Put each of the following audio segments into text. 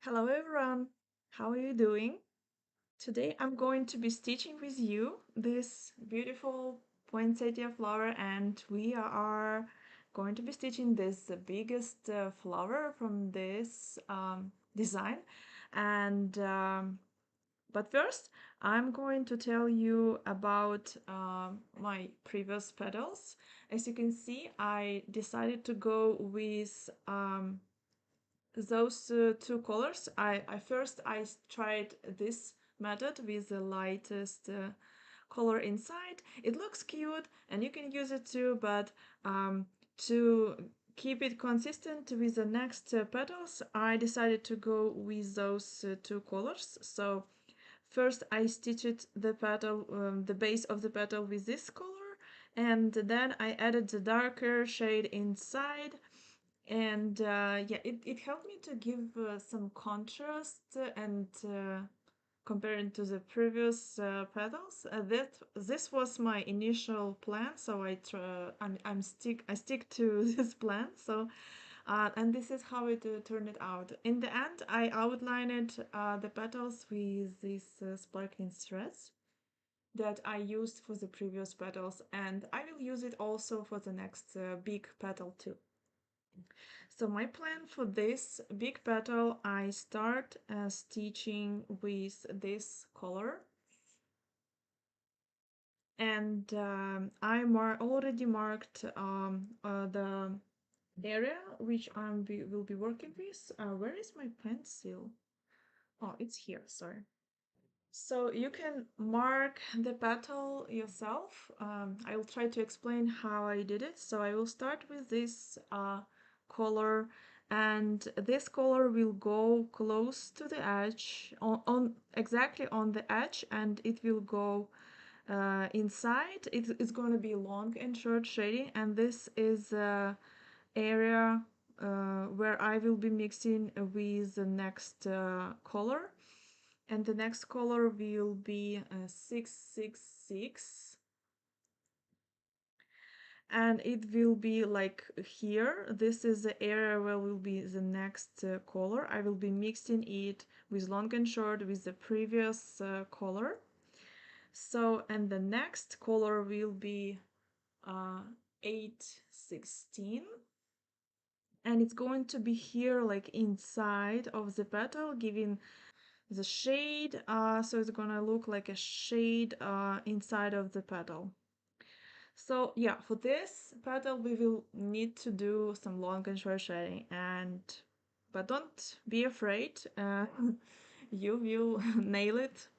Hello everyone, how are you doing? Today I'm going to be stitching with you this beautiful poinsettia flower, and we are going to be stitching this the biggest flower from this design. And but first I'm going to tell you about my previous petals. As you can see, I decided to go with those two colors. I tried this method with the lightest color inside. It looks cute and you can use it too, but to keep it consistent with the next petals, I decided to go with those two colors. So first I stitched the petal, the base of the petal with this color, and then I added the darker shade inside, and yeah, it helped me to give some contrast and comparing to the previous petals. That this was my initial plan, so I stick to this plan. So and this is how it turned it out. In the end, I outlined the petals with this sparkling threads that I used for the previous petals, and I will use it also for the next big petal too. So my plan for this big petal, I start stitching with this color, and I already marked the area which will be working with. Where is my pencil? Oh, it's here, sorry. So you can mark the petal yourself. I will try to explain how I did it. So I will start with this color, and this color will go close to the edge, on exactly on the edge, and it will go inside. It's going to be long and short shading, and this is area where I will be mixing with the next color, and the next color will be 666, and it will be like here. This is the area where will be the next color. I will be mixing it with long and short with the previous color. So, and the next color will be 816, and it's going to be here like inside of the petal, giving the shade, so it's gonna look like a shade inside of the petal. So yeah, for this petal we will need to do some long and short shading, and but don't be afraid, you will nail it.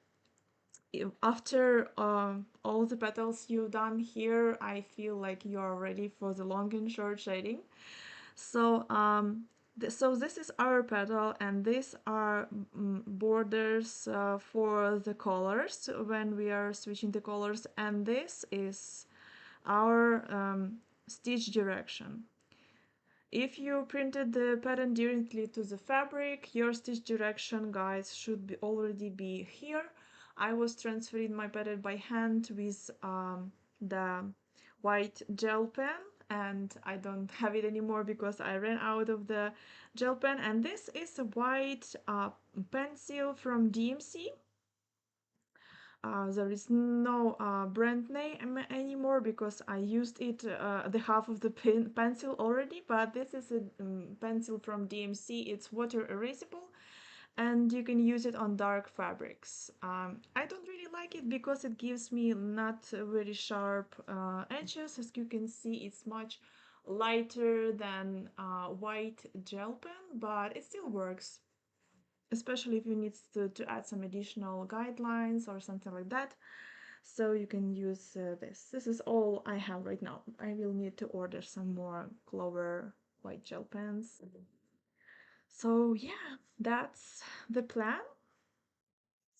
After all the petals you've done here, I feel like you are ready for the long and short shading. So so this is our petal, and these are borders for the colors when we are switching the colors, and this is our stitch direction. If you printed the pattern directly to the fabric, your stitch direction, guys, should already be here. I was transferring my pattern by hand with the white gel pen, and I don't have it anymore because I ran out of the gel pen. And this is a white pencil from DMC. There is no brand name anymore because I used it the half of the pencil already, but this is a pencil from DMC. It's water erasable, and you can use it on dark fabrics. I don't really like it because it gives me not very sharp edges. As you can see, it's much lighter than white gel pen, but it still works, especially if you need to add some additional guidelines or something like that. So you can use this. This is all I have right now. I will need to order some more Clover white gel pens. So yeah, that's the plan.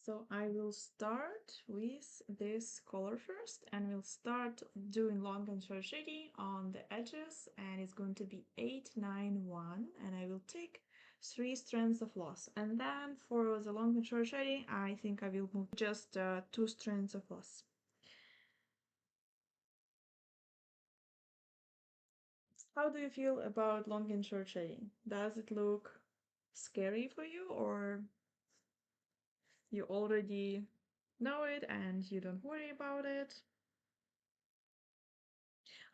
So I will start with this color first, and we'll start doing long and short shading on the edges, and it's going to be 891, and I will take 3 strands of floss, and then for the long and short shading I think I will move just 2 strands of floss. How do you feel about long and short shading? Does it look scary for you, or you already know it and you don't worry about it?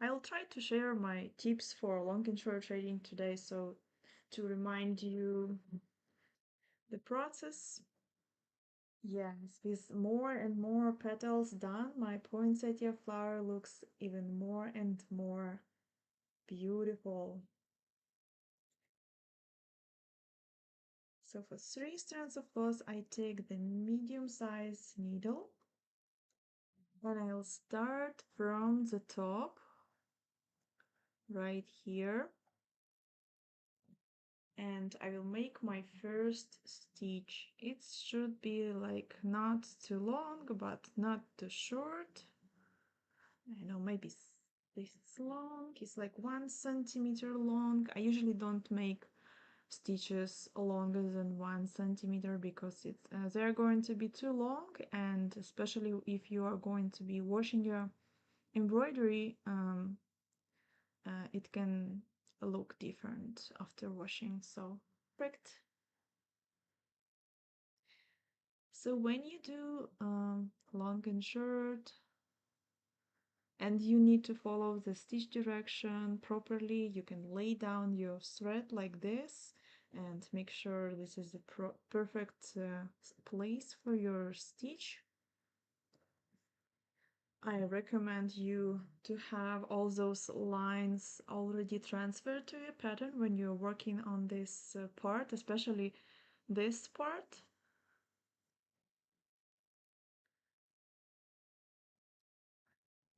I'll try to share my tips for long and short trading today, so to remind you the process. Yes, with more and more petals done, my poinsettia flower looks even more and more beautiful. So for 3 strands of floss, I take the medium-sized needle and I'll start from the top right here, and I will make my first stitch. It should be like not too long but not too short. I know, maybe this is long, it's like 1 centimeter long. I usually don't make stitches longer than 1 centimeter because they're going to be too long, and especially if you are going to be washing your embroidery, it can look different after washing. So perfect. So when you do long and short and you need to follow the stitch direction properly, you can lay down your thread like this and make sure this is the perfect place for your stitch. I recommend you to have all those lines already transferred to your pattern when you're working on this part, especially this part.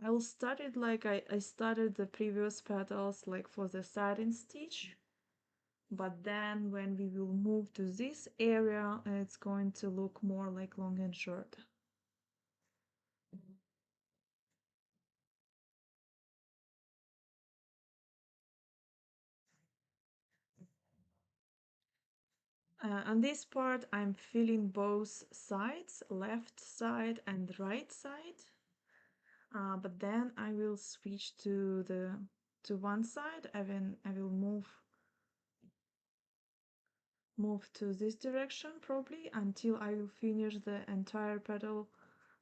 I will start it like I started the previous petals, like for the satin stitch, but then when we will move to this area, it's going to look more like long and short. On this part, I'm filling both sides, left side and right side. But then I will switch to one side. I will move to this direction probably until I will finish the entire petal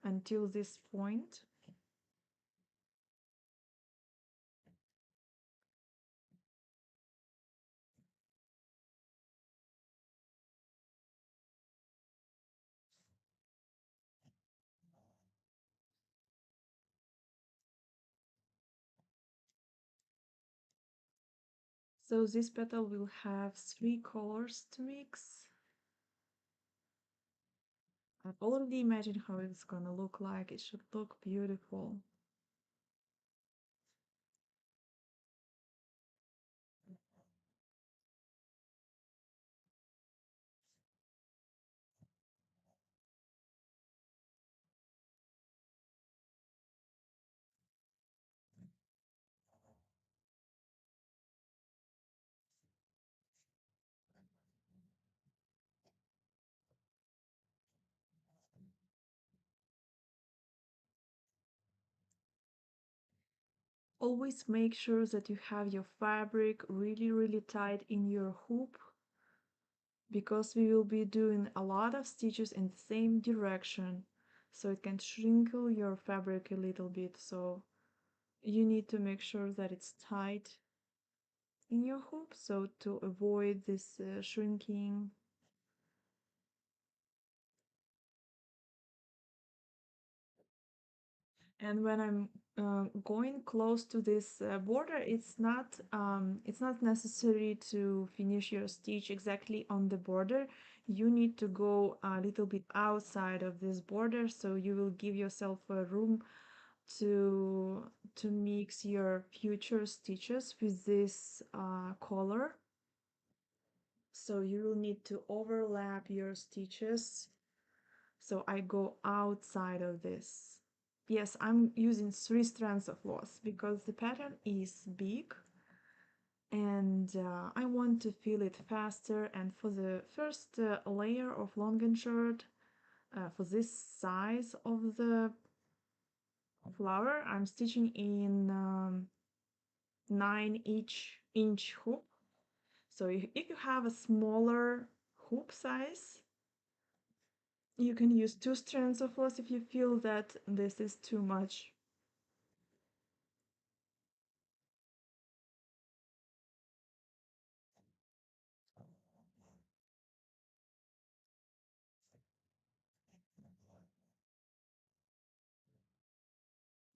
until this point. So this petal will have 3 colors to mix. I've already imagined how it's gonna look like. It should look beautiful. Always make sure that you have your fabric really tight in your hoop, because we will be doing a lot of stitches in the same direction, so it can shrinkle your fabric a little bit. So you need to make sure that it's tight in your hoop, so to avoid this shrinking. And when I'm going close to this border, it's not necessary to finish your stitch exactly on the border. You need to go a little bit outside of this border, so you will give yourself a room to mix your future stitches with this color. So you will need to overlap your stitches. So I go outside of this. Yes, I'm using 3 strands of floss because the pattern is big and I want to fill it faster. And for the first layer of long and short, for this size of the flower, I'm stitching in 9 inch hoop. So if you have a smaller hoop size. You can use 2 strands of floss if you feel that this is too much.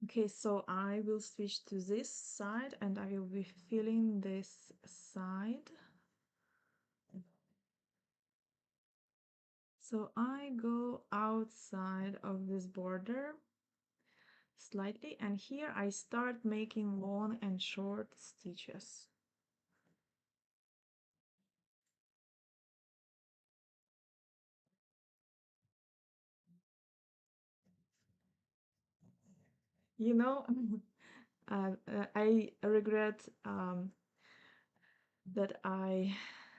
Okay, so I will switch to this side and I will be filling this side. So I go outside of this border slightly, and here I start making long and short stitches. You know, I regret that I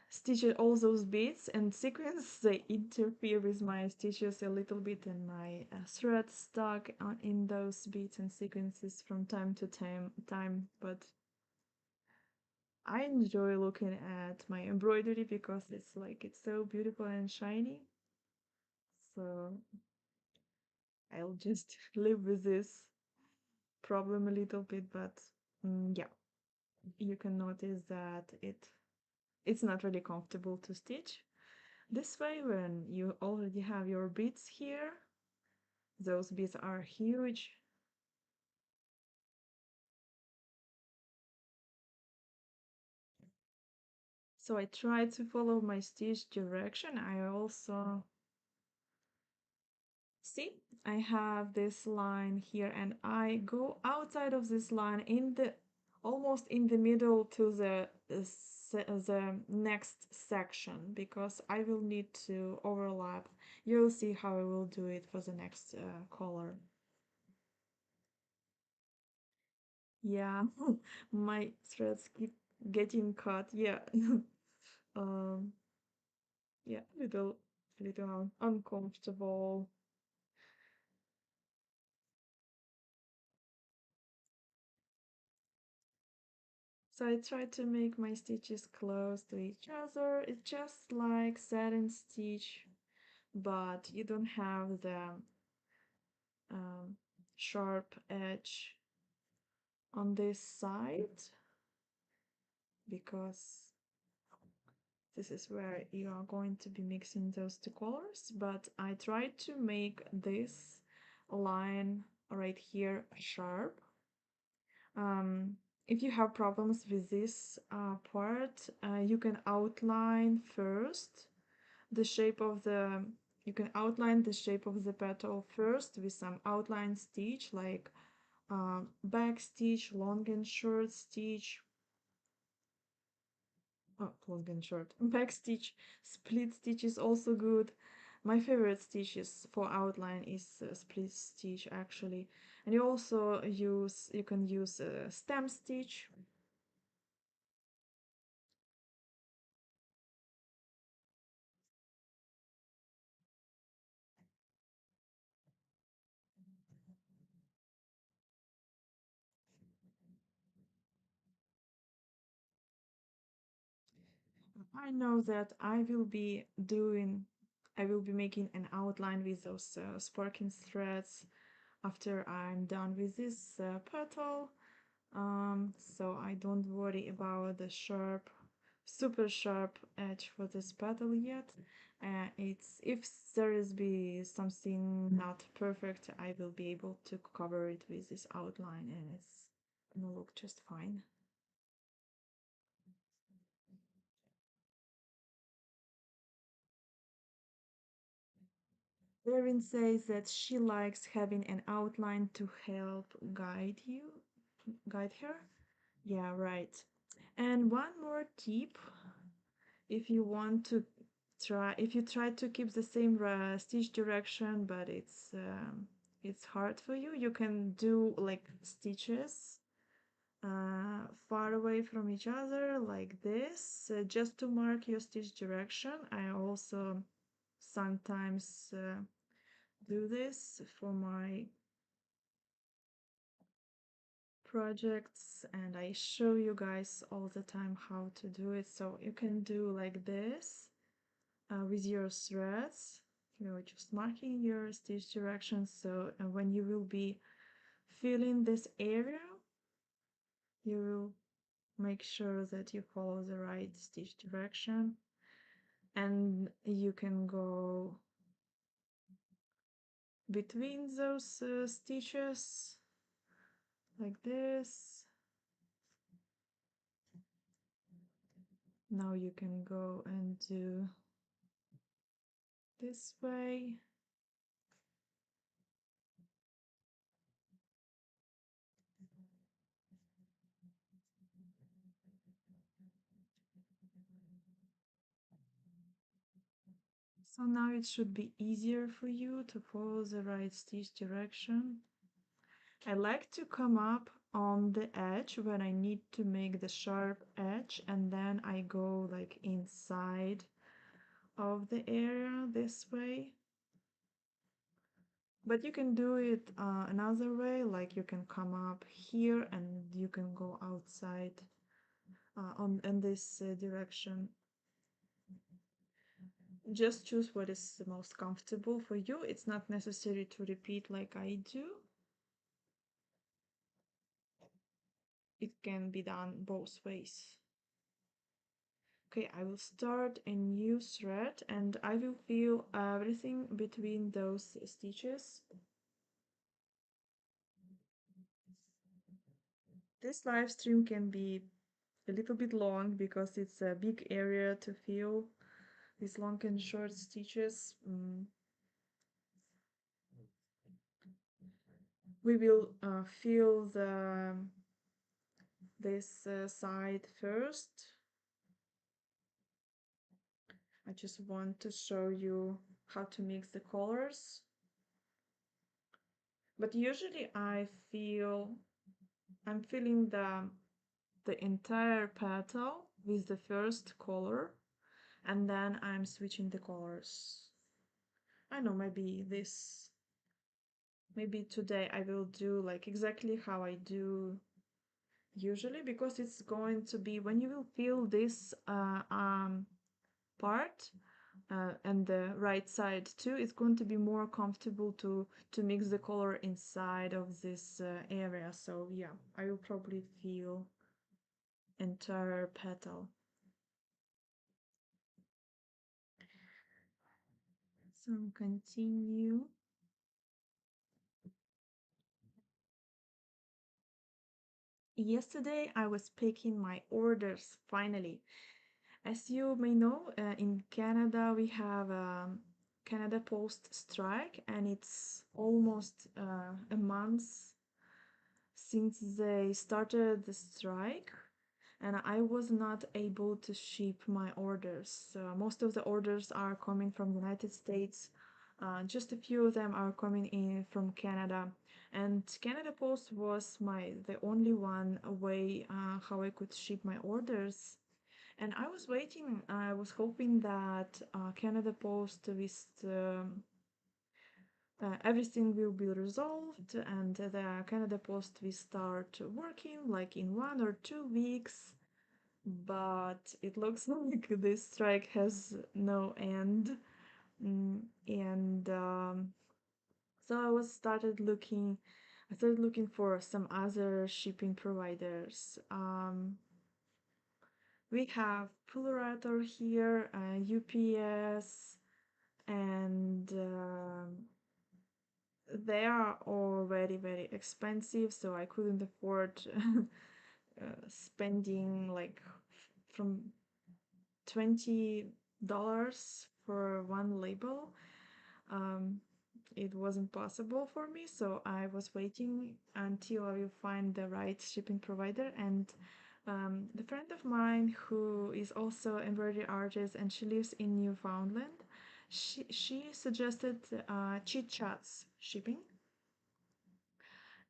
stitched all those beads and sequins. They interfere with my stitches a little bit, and my thread stuck in those beads and sequences from time to time. But I enjoy looking at my embroidery because it's so beautiful and shiny. So I'll just live with this problem a little bit, but yeah, you can notice that it's not really comfortable to stitch this way when you already have your beads here. Those beads are huge. So I try to follow my stitch direction. I also see I have this line here and I go outside of this line in the almost in the middle to the next section, because I will need to overlap. You'll see how I will do it for the next color. Yeah, my threads keep getting cut. Yeah. um yeah, little uncomfortable. So I try to make my stitches close to each other. It's just like satin stitch, but you don't have the um, sharp edge on this side, because this is where you are going to be mixing those two colors. But I try to make this line right here sharp. If you have problems with this part, you can outline first the shape of the you can outline the shape of the petal first with some outline stitch, like back stitch, long and short stitch. Oh, long and short back stitch. Split stitch is also good. My favorite stitches for outline is split stitch, actually. And you can use stem stitch. I know that I will be making an outline with those sparking threads after I'm done with this petal. So I don't worry about the super sharp edge for this petal yet. It's if there is be something not perfect, I will be able to cover it with this outline, and it's gonna look just fine. Erin says that she likes having an outline to help guide her. Yeah, right. And one more tip, if you want to if you try to keep the same stitch direction, but it's hard for you, you can do like stitches far away from each other like this, just to mark your stitch direction. I also sometimes do this for my projects, and I show you guys all the time how to do it. So you can do like this, with your threads. You're just marking your stitch direction, so when you will be filling this area, you will make sure that you follow the right stitch direction, and you can go between those stitches like this. Now you can go and do this way. So now it should be easier for you to follow the right stitch direction. I like to come up on the edge when I need to make the sharp edge, and then I go like inside of the area this way. But you can do it another way, like you can come up here and you can go outside in this direction. Just choose what is the most comfortable for you. It's not necessary to repeat like I do. It can be done both ways. Okay, I will start a new thread and I will fill everything between those stitches. This live stream can be a little bit long because it's a big area to fill these long and short stitches. We will fill this side first. I just want to show you how to mix the colors. But usually I'm filling the entire petal with the first color, and then I'm switching the colors. I know, maybe today I will do like exactly how I do usually, because it's going to be when you will feel this part and the right side too, it's going to be more comfortable to mix the color inside of this area. So yeah, I will probably feel entire petal. So continue. Yesterday I was picking my orders finally. As you may know, in Canada we have Canada Post strike, and it's almost a month since they started the strike, and I was not able to ship my orders. Most of the orders are coming from the United States. Just a few of them are coming in from Canada, and Canada Post was the only one way how I could ship my orders. And I was waiting. I was hoping that Canada Post with everything will be resolved, and the Canada Post will start working like in 1 or 2 weeks. But it looks like this strike has no end. And so I started looking for some other shipping providers. We have Pulverator here, UPS, and they are all very, very expensive, so I couldn't afford spending like from $20 for one label. It wasn't possible for me, so I was waiting until I will find the right shipping provider. And the friend of mine who is also embroidery artist and she lives in Newfoundland, she suggested Chit Chats shipping.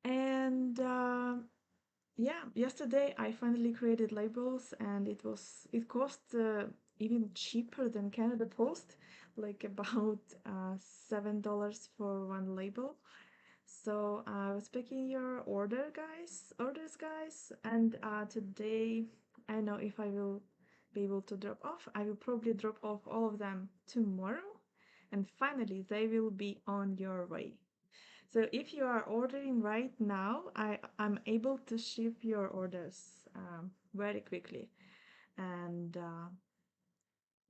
And yeah, yesterday I finally created labels, and it cost even cheaper than Canada Post, like about $7 for one label. So I was picking your orders, guys, and today I know if I will be able to drop off. I will probably drop off all of them tomorrow, and finally they will be on your way. So if you are ordering right now, I'm able to ship your orders very quickly. And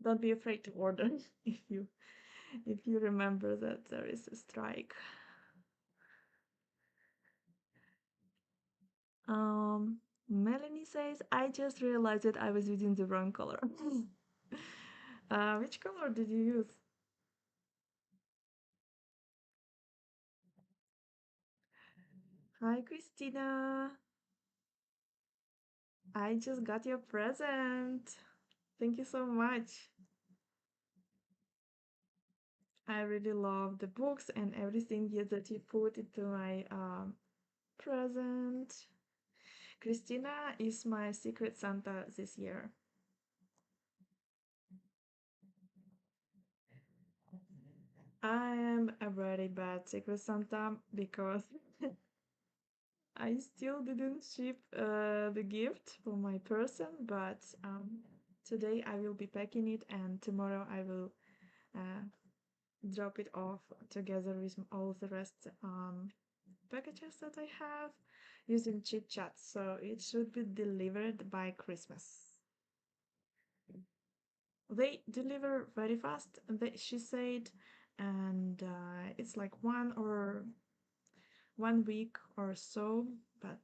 don't be afraid to order if you remember that there is a strike. Melanie says, I just realized that I was using the wrong color. Which color did you use? Hi, Christina. I just got your present. Thank you so much. I really love the books and everything that you put into my present. Christina is my secret Santa this year. I am a very bad secret Santa because I still didn't ship the gift for my person, but today I will be packing it and tomorrow I will uh, drop it off together with all the rest packages that I have using chit chat. So it should be delivered by Christmas. They deliver very fast, she said, and it's like 1 week or so, but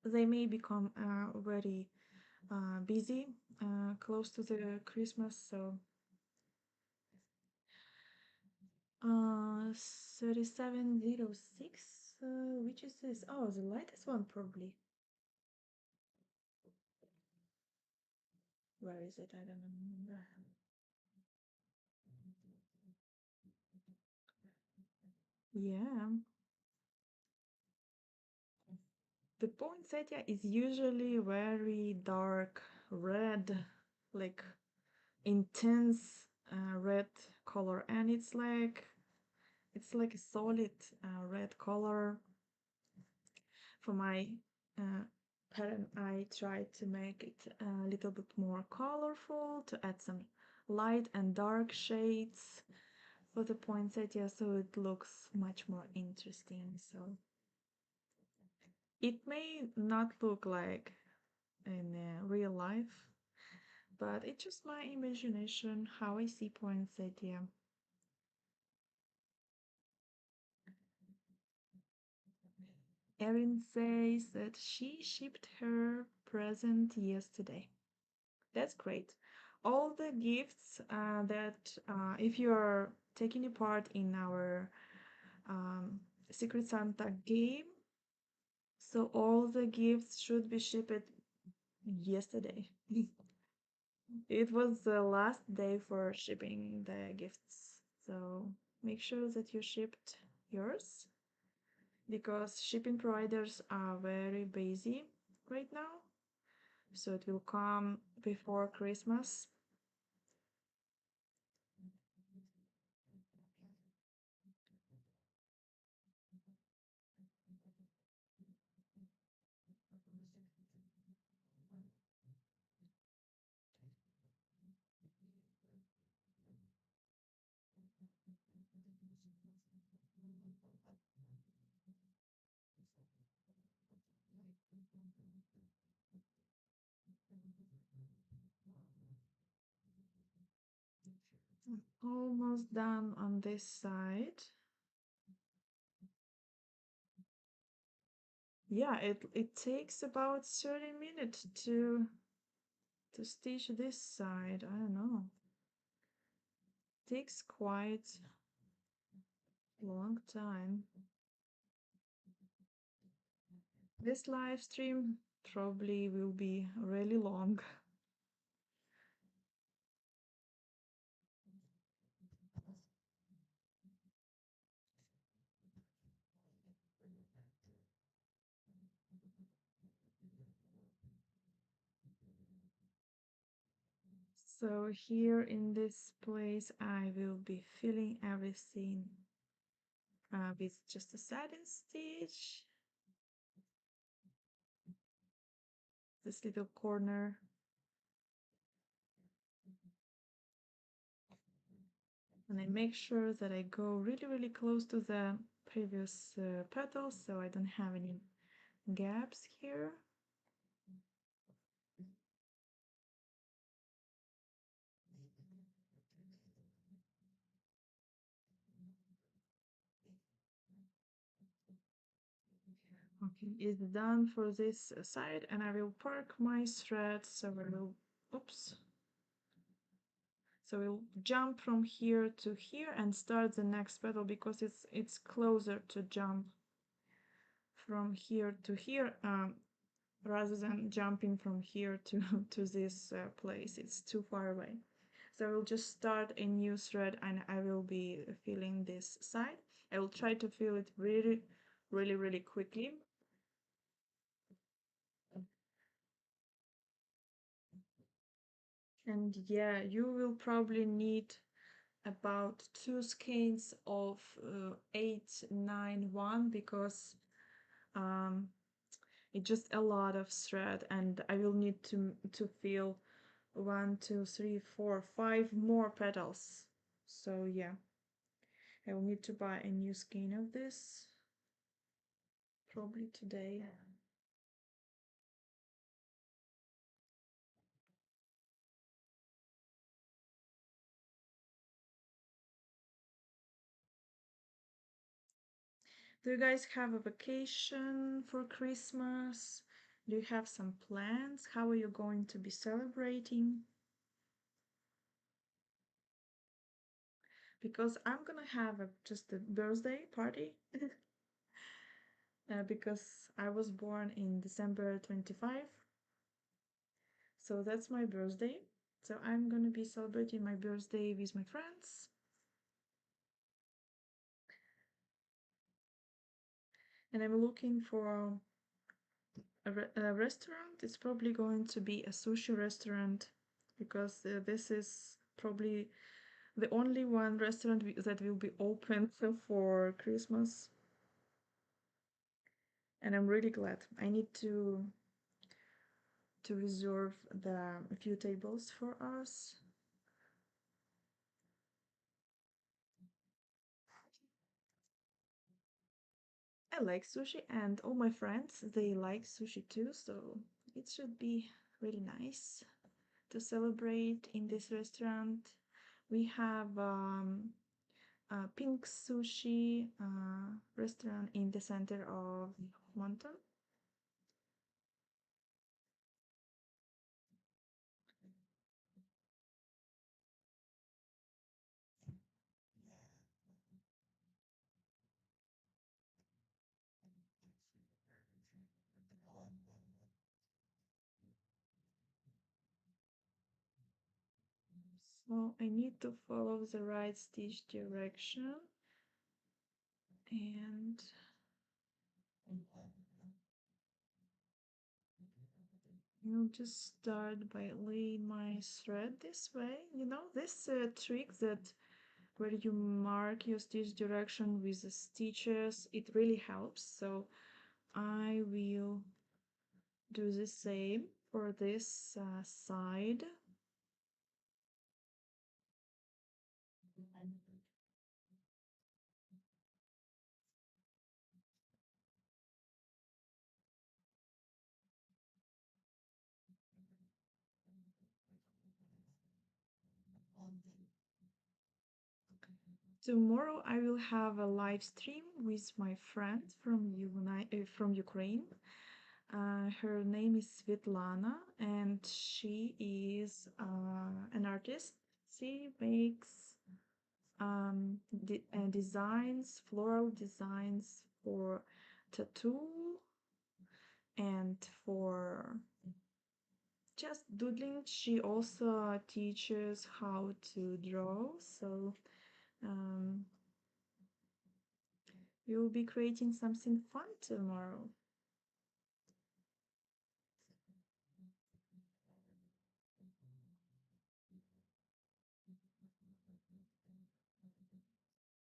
they may become very busy close to the Christmas. So 3706, which is this? Oh, the latest one probably. Where is it? I don't remember. Yeah. The poinsettia is usually very dark red, like intense red color, and it's like a solid red color. For my uh, pattern, I tried to make it a little bit more colorful, to add some light and dark shades for the poinsettia, so it looks much more interesting. So it may not look like in real life, but it's just my imagination how I see poinsettia. Erin says that she shipped her present yesterday. That's great. All the gifts that, if you're taking a part in our um, Secret Santa game, so all the gifts should be shipped yesterday. It was the last day for shipping the gifts. So make sure that you shipped yours because shipping providers are very busy right now. So it will come before Christmas. Almost done on this side. Yeah, it takes about 30 minutes to stitch this side. I don't know. Takes quite long time. This live stream probably will be really long. So here in this place, I will be filling everything with just a satin stitch. This little corner And I make sure that I go really close to the previous petals so I don't have any gaps here. Okay, it's done for this side, and I will park my thread, so I will, oops. So we'll jump from here to here and start the next petal because it's closer to jump from here to here rather than jumping from here to to this place. It's too far away. So I will just start a new thread and I will be filling this side. I will try to fill it really quickly. And yeah, you will probably need about 2 skeins of 891 because it's just a lot of thread, and I will need to fill 1, 2, 3, 4, 5 more petals. So yeah, I will need to buy a new skein of this probably today. Do you guys have a vacation for Christmas? Do you have some plans? How are you going to be celebrating? Because I'm gonna have just a birthday party because I was born in December 25, so that's my birthday. So I'm gonna be celebrating my birthday with my friends. And I'm looking for a restaurant. It's probably going to be a sushi restaurant because this is probably the only one restaurant that will be open for Christmas. And I'm really glad. I need to reserve the few tables for us. I like sushi, and all my friends they like sushi too, so it should be really nice to celebrate in this restaurant. We have a pink sushi restaurant in the center of Mountain. So I need to follow the right stitch direction, and I'll just start by laying my thread this way. You know, this trick that where you mark your stitch direction with the stitches, it really helps. So I will do the same for this side. Tomorrow I will have a live stream with my friend from Ukraine. Her name is Svetlana, and she is an artist. She makes designs, floral designs for tattoo and for just doodling. She also teaches how to draw, so um, we will be creating something fun tomorrow.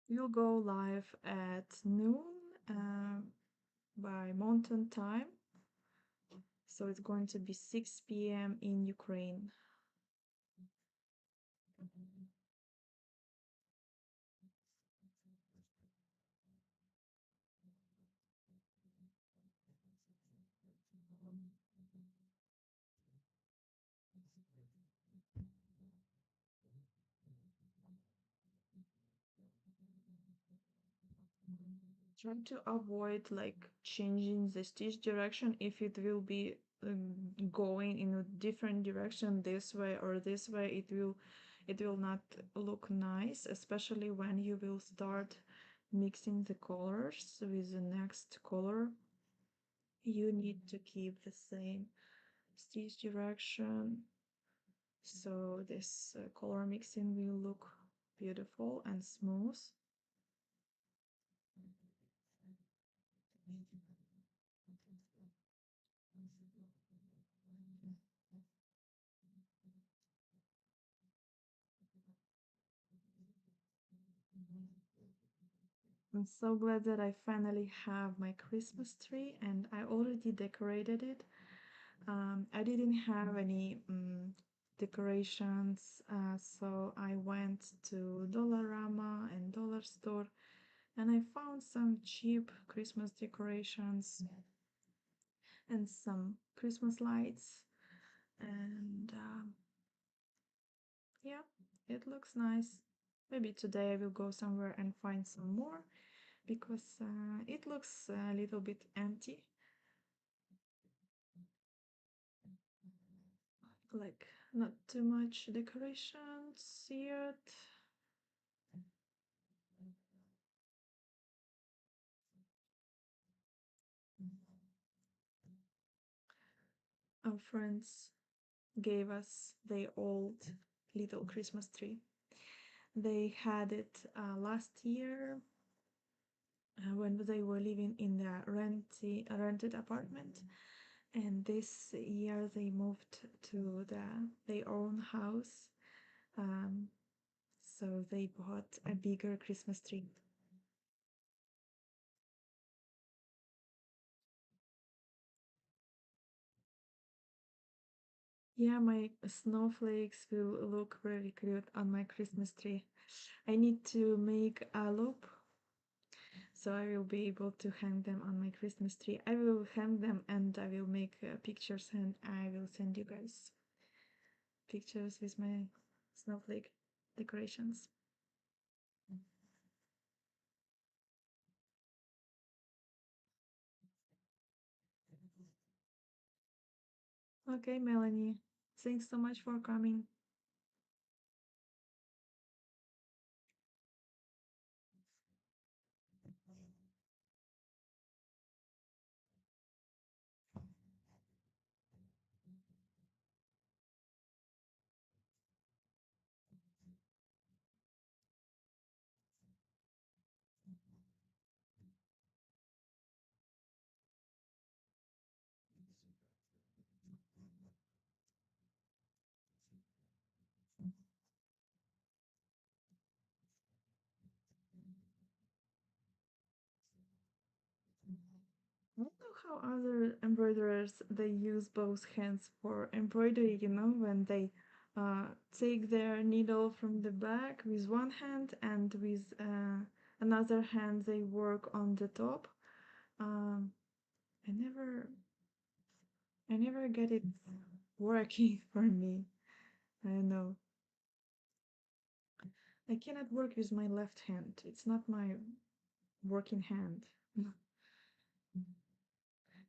We'll go live at noon by mountain time, so it's going to be 6 p.m. in Ukraine. try to avoid like changing the stitch direction if it will be going in a different direction this way or this way. It will not look nice, especially when you will start mixing the colors with the next color. You need to keep the same stitch direction, so this color mixing will look beautiful and smooth. I'm so glad that I finally have my Christmas tree and I already decorated it. I didn't have any decorations, so I went to Dollarama and Dollar Store and I found some cheap Christmas decorations and some Christmas lights. And yeah, it looks nice. Maybe today I will go somewhere and find some more because it looks a little bit empty. Like, not too much decorations yet. Our friends gave us their old little Christmas tree. They had it last year when they were living in the rented apartment, and this year they moved to their own house. Um, so they bought a bigger Christmas tree. Yeah, my snowflakes will look very cute on my Christmas tree. I need to make a loop so I will be able to hang them on my Christmas tree. I will hang them and I will make pictures and I will send you guys pictures with my snowflake decorations. Okay, Melanie, thanks so much for coming. I don't know how other embroiderers they use both hands for embroidery, when they take their needle from the back with one hand and with another hand they work on the top. Um, I never get it working for me. I don't know. I cannot work with my left hand. It's not my working hand.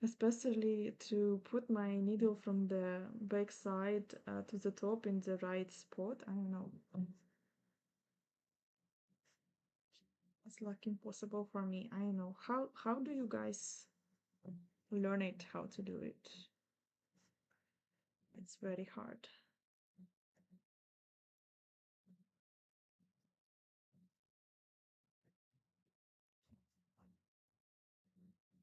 Especially to put my needle from the back side to the top in the right spot. I don't know. It's like impossible for me. I don't know. How do you guys learn it how to do it? It's very hard.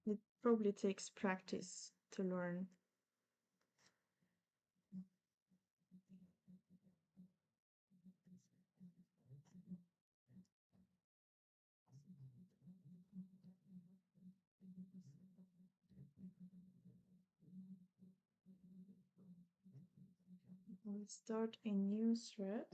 It probably takes practice to learn. Let's start a new thread.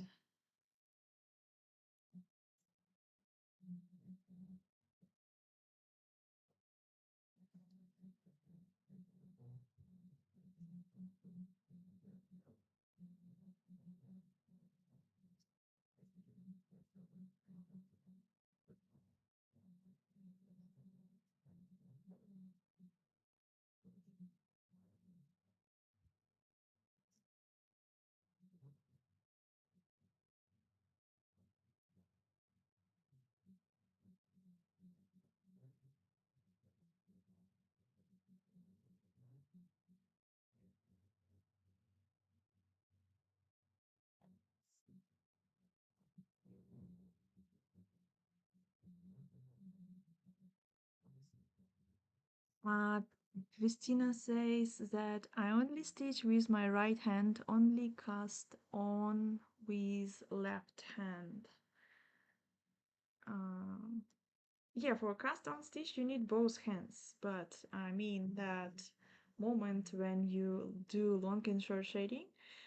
Uh, Christina says that I only stitch with my right hand, only cast on with left hand. Um, yeah, for cast on stitch you need both hands, but I mean that moment when you do long and short shading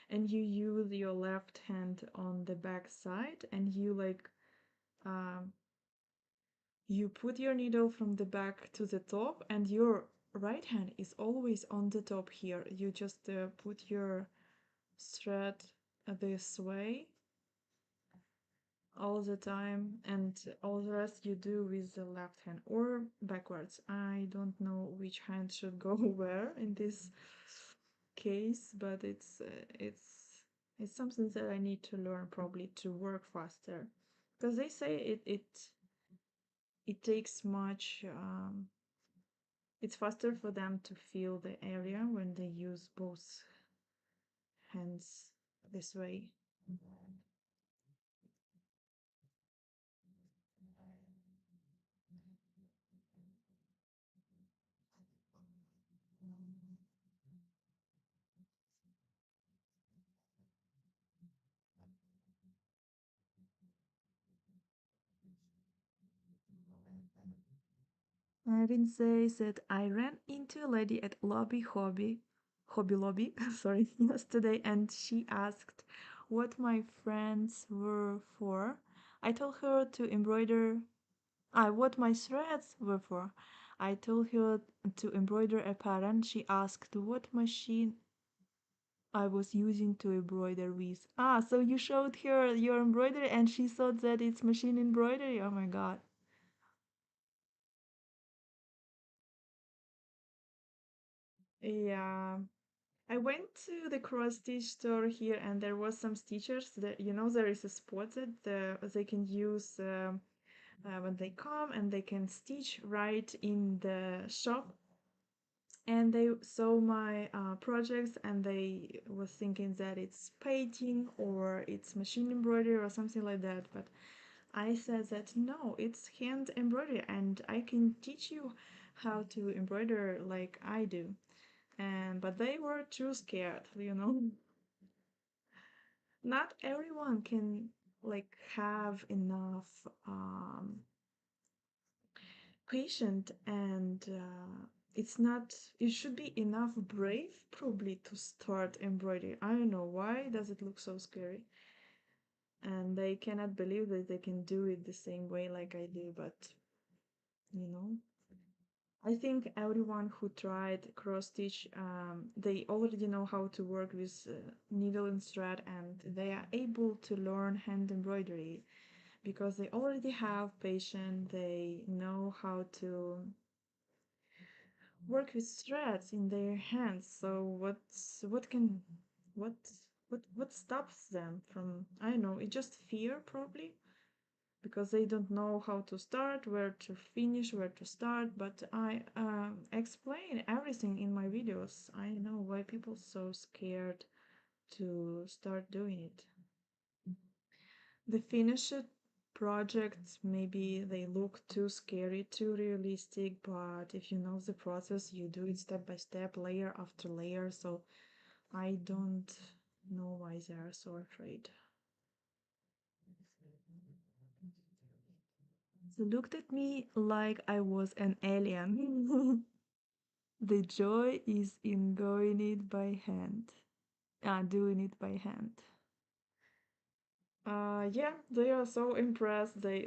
and you use your left hand on the back side and you like um, you put your needle from the back to the top and your right hand is always on the top here. You just put your thread this way all the time and all the rest you do with the left hand or backwards. I don't know which hand should go where in this case, but it's something that I need to learn probably to work faster because they say it takes much it's faster for them to feel the area when they use both hands this way. Irene says that I ran into a lady at Hobby Lobby, sorry, yesterday, and she asked what my friends were for. I told her to embroider, what my threads were for. I told her to embroider a pattern. She asked what machine I was using to embroider with. Ah, so you showed her your embroidery and she thought that it's machine embroidery? Oh my god. Yeah. I went to the cross stitch store here and there was some stitchers that there is a spot that they can use when they come and they can stitch right in the shop and they saw my projects and they was thinking that it's painting or it's machine embroidery or something like that, but I said that no, it's hand embroidery and I can teach you how to embroider like I do. And but they were too scared. Not everyone can like have enough patient and it's not it should be enough brave probably to start embroidery. I don't know why does it look so scary and they cannot believe that they can do it the same way like I do, but you know I think everyone who tried cross stitch they already know how to work with needle and thread and they are able to learn hand embroidery because they already have patience, they know how to work with threads in their hands. So what what stops them from, I don't know, it's just fear probably because they don't know how to start, where to finish, where to start. But I explain everything in my videos. I know why people so scared to start doing it. The finished projects maybe they look too scary, too realistic, but if you know the process, you do it step by step, layer after layer. So I don't know why they are so afraid. They looked at me like I was an alien. The joy is in going it by hand. Doing it by hand. Yeah, they are so impressed. They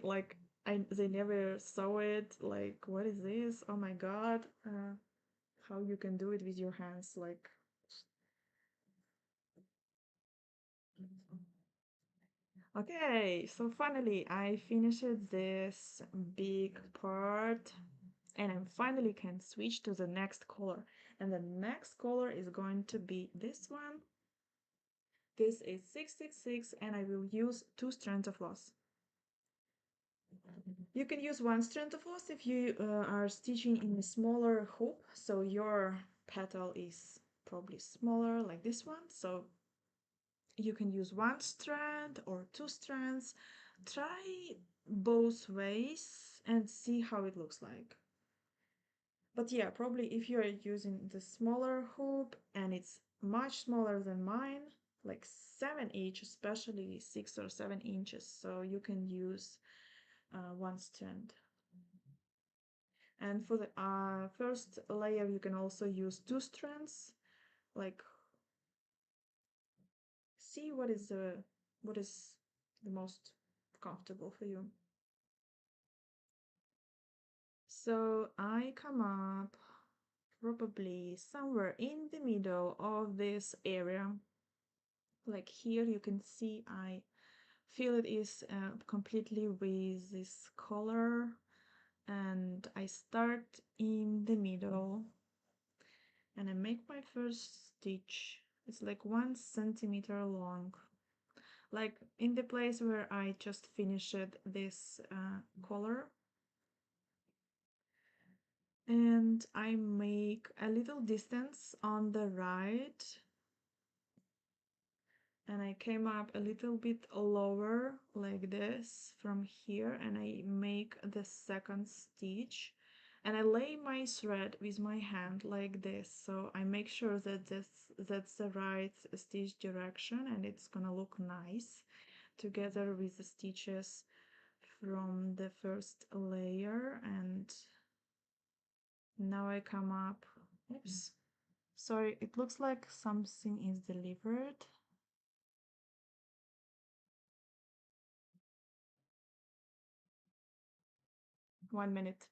never saw it. Like, what is this? Oh my god. How you can do it with your hands? Like, okay. So finally, I finished this big part, and I finally can switch to the next color. And the next color is going to be this one. This is 666 and I will use 2 strands of floss. You can use 1 strand of floss if you are stitching in a smaller hoop, so your petal is probably smaller like this one, so you can use 1 strand or 2 strands. Try both ways and see how it looks like. But yeah, probably if you're using the smaller hoop and it's much smaller than mine, like 7 inch, especially 6 or 7 inches, so you can use one strand. And for the first layer, you can also use 2 strands. Like, see what is the most comfortable for you. So I come up probably somewhere in the middle of this area. Like here you can see I fill it is completely with this color, and I start in the middle and I make my first stitch. It's like 1 centimeter long, like in the place where I just finished this color. And I make a little distance on the right, and I came up a little bit lower like this from here, and I make the second stitch, and I lay my thread with my hand like this, so I make sure that that's the right stitch direction, and it's gonna look nice together with the stitches from the first layer. And now I come up, oops, sorry, it looks like something is delivered. 1 minute.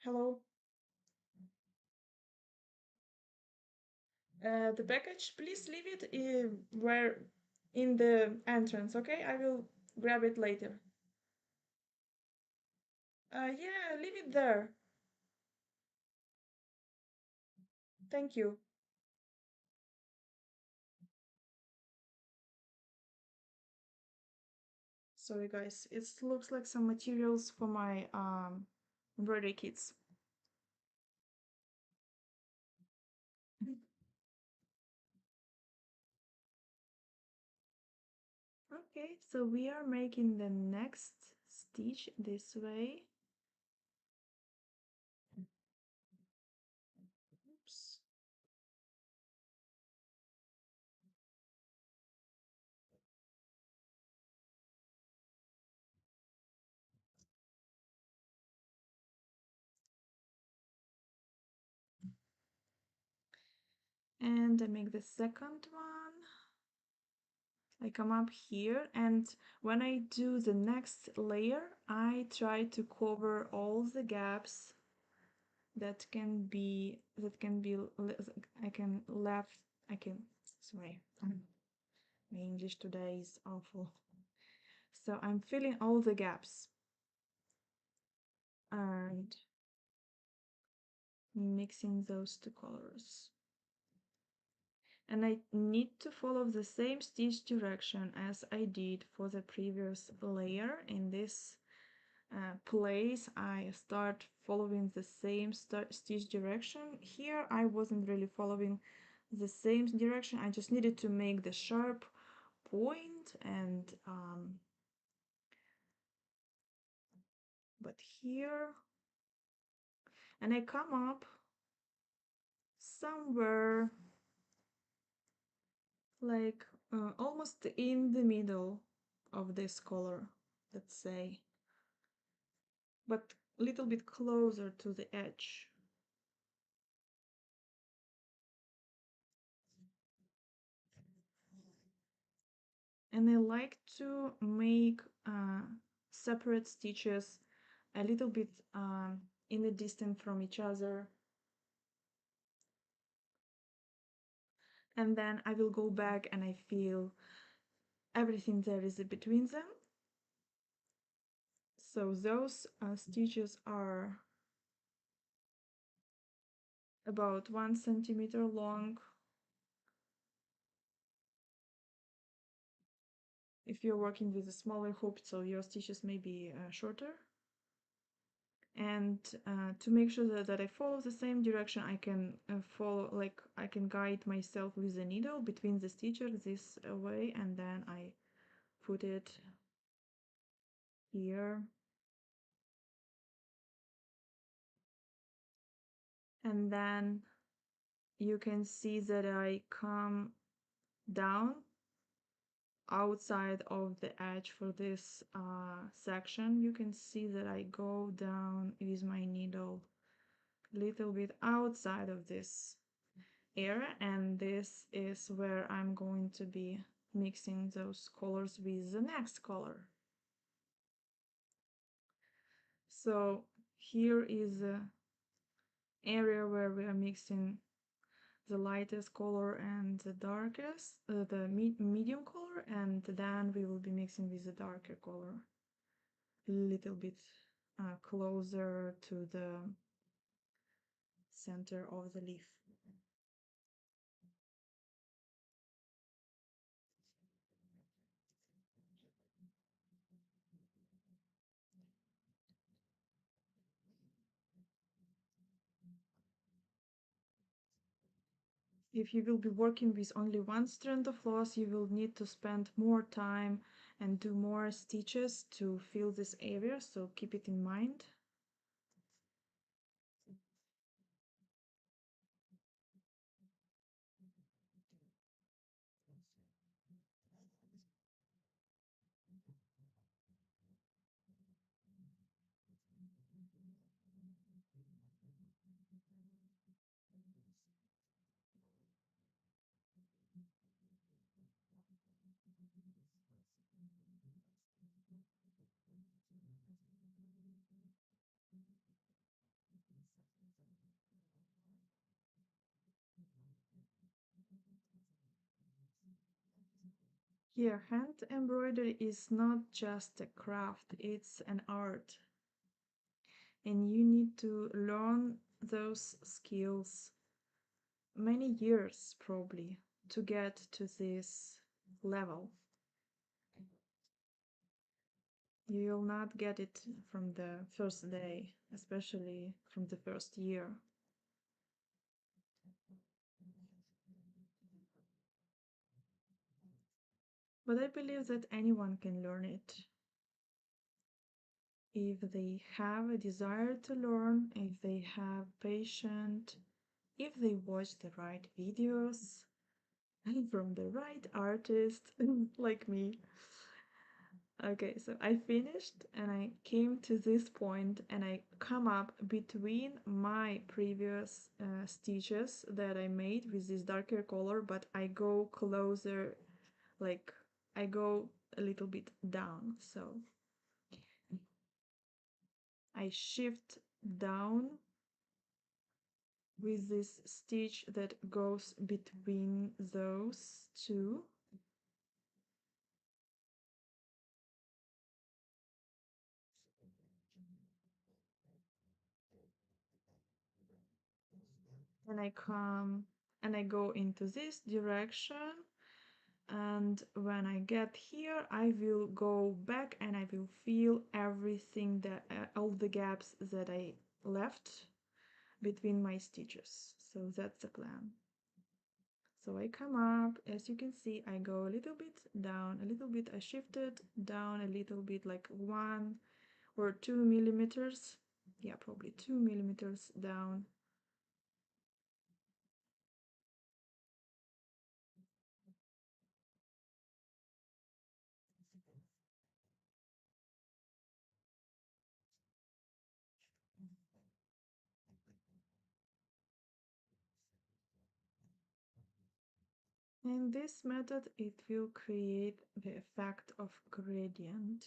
Hello. The package, please leave it where in the entrance, okay? I will grab it later. Yeah, leave it there. Thank you. Sorry, guys. It looks like some materials for my embroidery kits. Okay, so we are making the next stitch this way. Oops. And I make the second one. I come up here, and when I do the next layer, I try to cover all the gaps that can be sorry, my English today is awful. So I'm filling all the gaps and mixing those two colors. And I need to follow the same stitch direction as I did for the previous layer. In this place, I start following the same stitch direction. Here I wasn't really following the same direction, I just needed to make the sharp point, and but here, and I come up somewhere like almost in the middle of this color, let's say, but a little bit closer to the edge. And I like to make separate stitches a little bit in the distance from each other, and then I will go back and I feel everything there is between them. So those stitches are about 1 centimeter long. If you're working with a smaller hoop, so your stitches may be shorter. And to make sure that I follow the same direction, I can follow, like I can guide myself with the needle between the stitches this way, and then I put it here. And then you can see that I come down outside of the edge for this section. You can see that I go down with my needle a little bit outside of this area, and this is where I'm going to be mixing those colors with the next color. So here is the area where we are mixing the lightest color and the darkest, the medium color, and then we will be mixing with the darker color a little bit closer to the center of the leaf. If you will be working with only one strand of floss, you will need to spend more time and do more stitches to fill this area, so keep it in mind. Here, hand embroidery is not just a craft, it's an art. And you need to learn those skills many years probably to get to this level. You will not get it from the first day, especially from the first year. But I believe that anyone can learn it. If they have a desire to learn, if they have patience, if they watch the right videos, and from the right artist, like me. Okay, so I finished and I came to this point and I come up between my previous stitches that I made with this darker color, but I go closer, like I go a little bit down. So I shift down with this stitch that goes between those two. And I come and I go into this direction, and when I get here I will go back and I will fill everything that all the gaps that I left between my stitches. So that's the plan. So I come up, as you can see, I go a little bit down, a little bit, I shifted down a little bit, like 1 or 2 millimeters, yeah, probably 2 millimeters down. In this method, it will create the effect of gradient.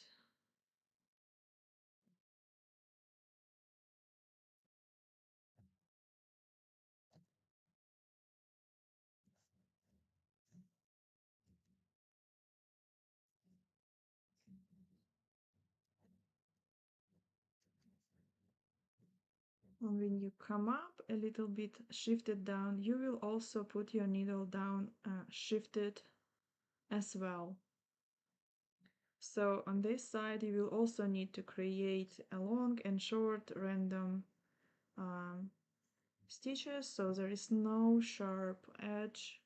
And when you come up a little bit shifted down, you will also put your needle down shifted as well. So on this side, you will also need to create a long and short random stitches, so there is no sharp edge.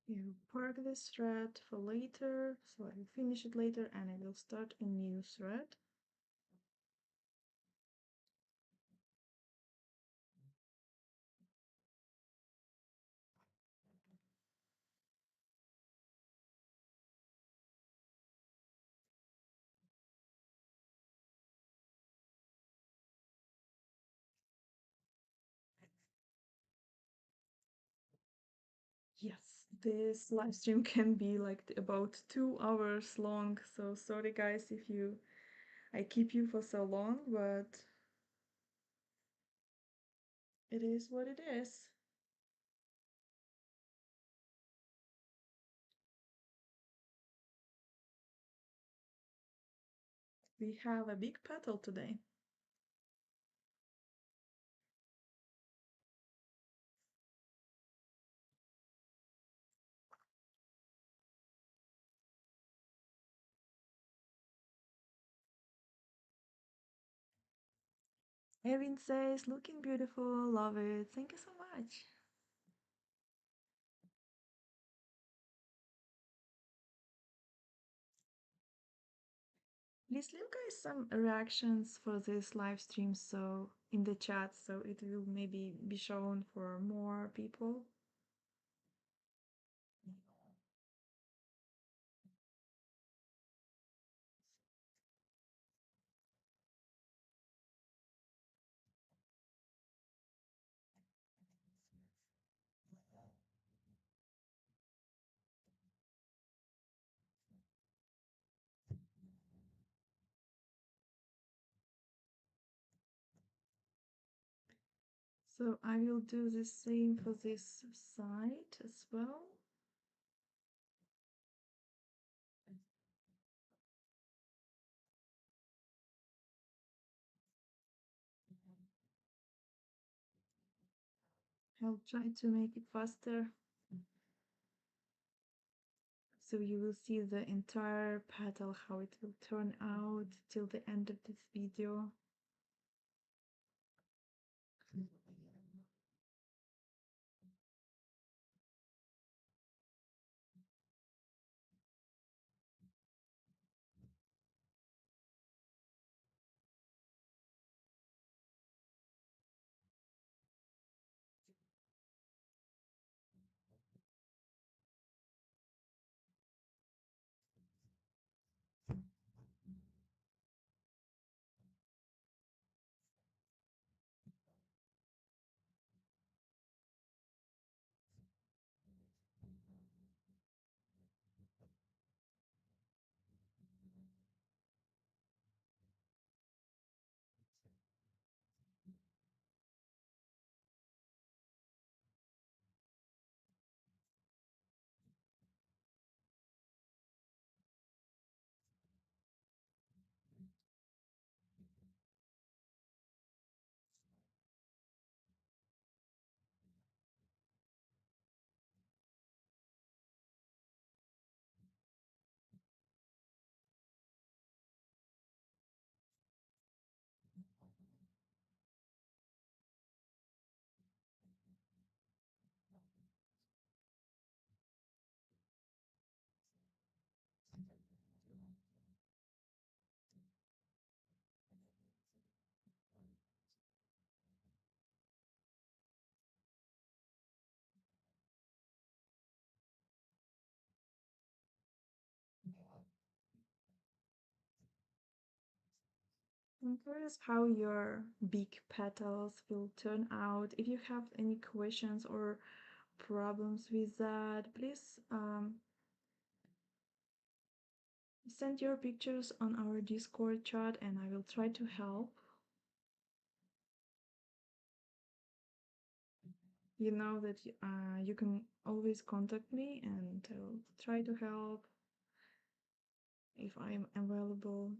You park this thread for later, so I will finish it later and I will start a new thread. Yes, this live stream can be like about 2 hours long, so sorry guys if I keep you for so long, but it is what it is. We have a big petal today. Erin says, looking beautiful, love it. Thank you so much. Please leave guys some reactions for this live stream so in the chat so it will maybe be shown for more people. So I will do the same for this side as well. I'll try to make it faster. So you will see the entire petal, how it will turn out till the end of this video. I'm curious how your big petals will turn out. If you have any questions or problems with that, please send your pictures on our Discord chat and I will try to help. You know that you can always contact me and I'll try to help if I'm available.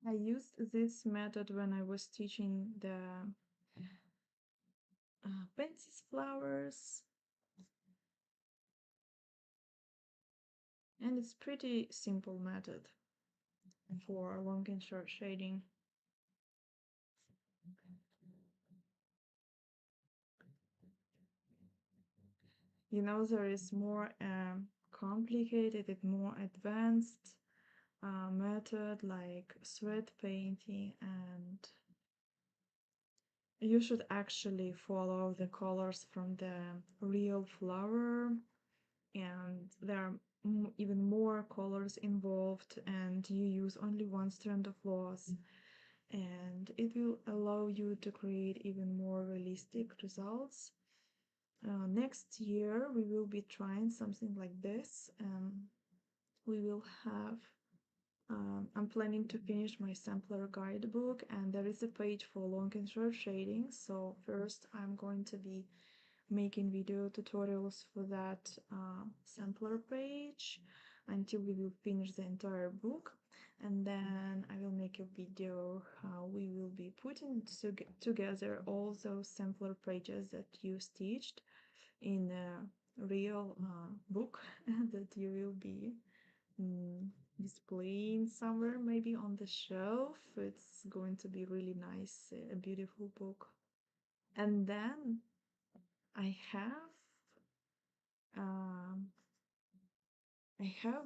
I used this method when I was teaching the pencil flowers, and it's pretty simple method for long and short shading. You know, there is more complicated and more advanced method like thread painting, and you should actually follow the colors from the real flower, and there are even more colors involved, and you use only one strand of floss, and it will allow you to create even more realistic results. Next year we will be trying something like this. We will have I'm planning to finish my sampler guidebook, and there is a page for long and short shading. So first I'm going to be making video tutorials for that sampler page until we will finish the entire book, and then I will make a video how we will be putting together all those sampler pages that you stitched in a real book that you will be displaying somewhere, maybe on the shelf. It's going to be really nice, a beautiful book. And then I have um,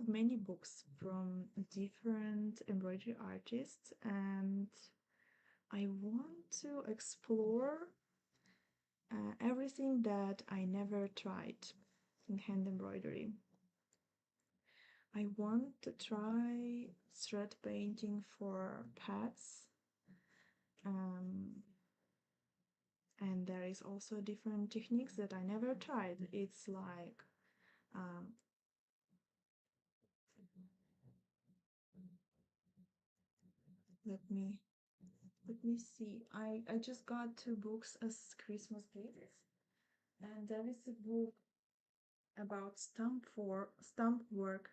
many books from different embroidery artists, and I want to explore everything that I never tried in hand embroidery. I want to try thread painting for pets, and there is also different techniques that I never tried. It's like let me see. I just got 2 books as Christmas gifts, and there is a book about stamp work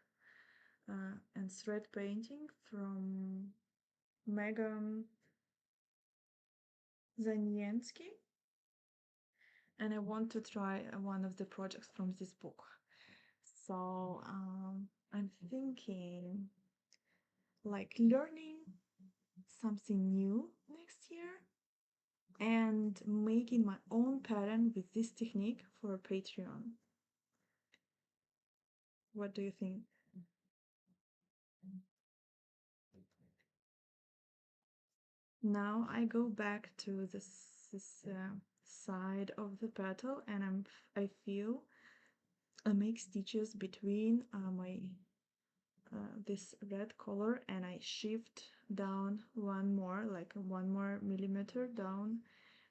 and thread painting from Megan Zaniensky, and I want to try one of the projects from this book. So I'm thinking like learning something new next year and making my own pattern with this technique for Patreon. What do you think? Now I go back to this side of the petal, and I feel I make stitches between my this red color, and I shift down one more, like 1 more millimeter down,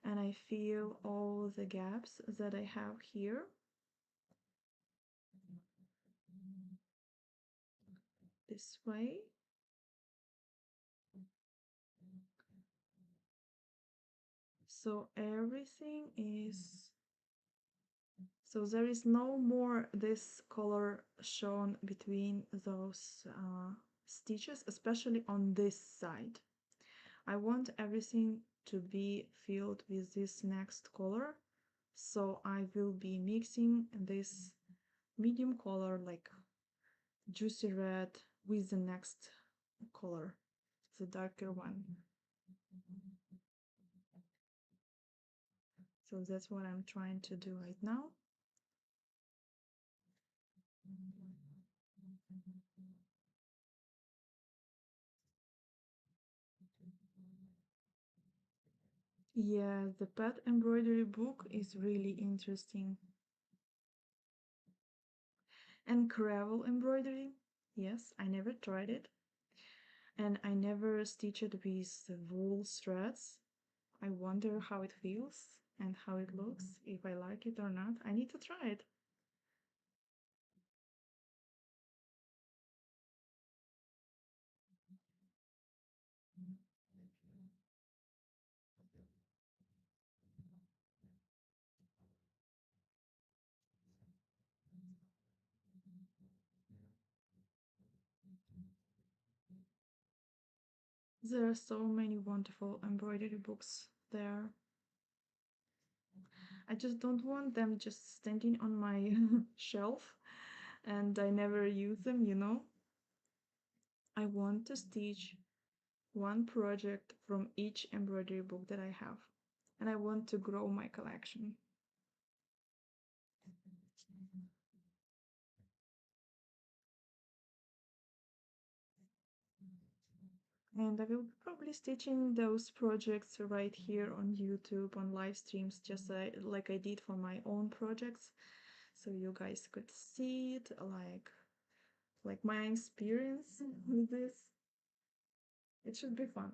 and I feel all the gaps that I have here. This way. So everything is, so there is no more this color shown between those stitches, especially on this side. I want everything to be filled with this next color, so I will be mixing this medium color, like juicy red, with the next color, the darker one. So that's what I'm trying to do right now. Yeah, the pet embroidery book is really interesting. And gravel embroidery, yes, I never tried it. And I never stitched it with wool threads. I wonder how it feels and how it looks, if I like it or not. I need to try it. There are so many wonderful embroidery books there. I just don't want them just standing on my shelf and I never use them, you know? I want to stitch one project from each embroidery book that I have, and I want to grow my collection. And I will probably stitching those projects right here on YouTube on live streams, just like I did for my own projects, so you guys could see it, like my experience with this. It should be fun.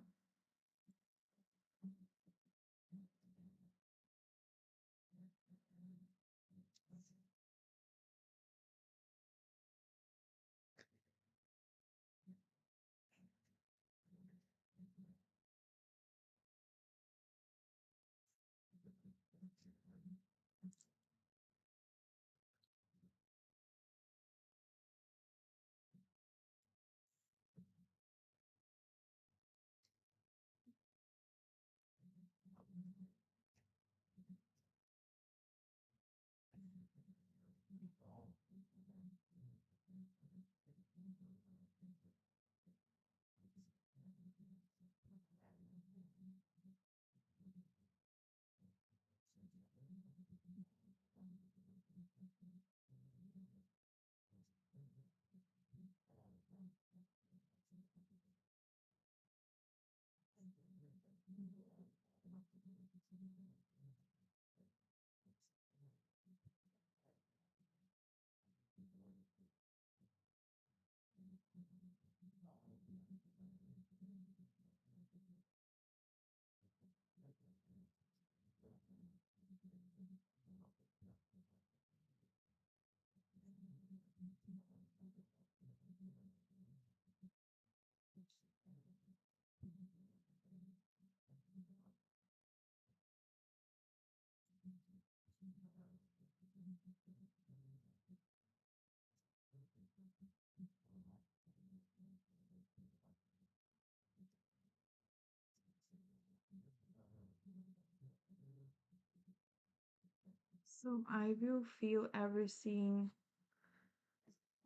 So I will fill everything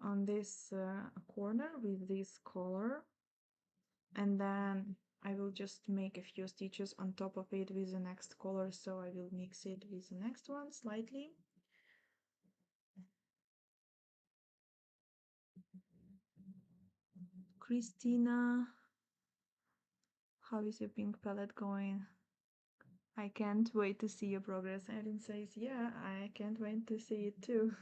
on this corner with this color, and then I will just make a few stitches on top of it with the next color, so I will mix it with the next one slightly. Christina, how is your pink palette going? I can't wait to see your progress. Erin says, yeah, I can't wait to see it too.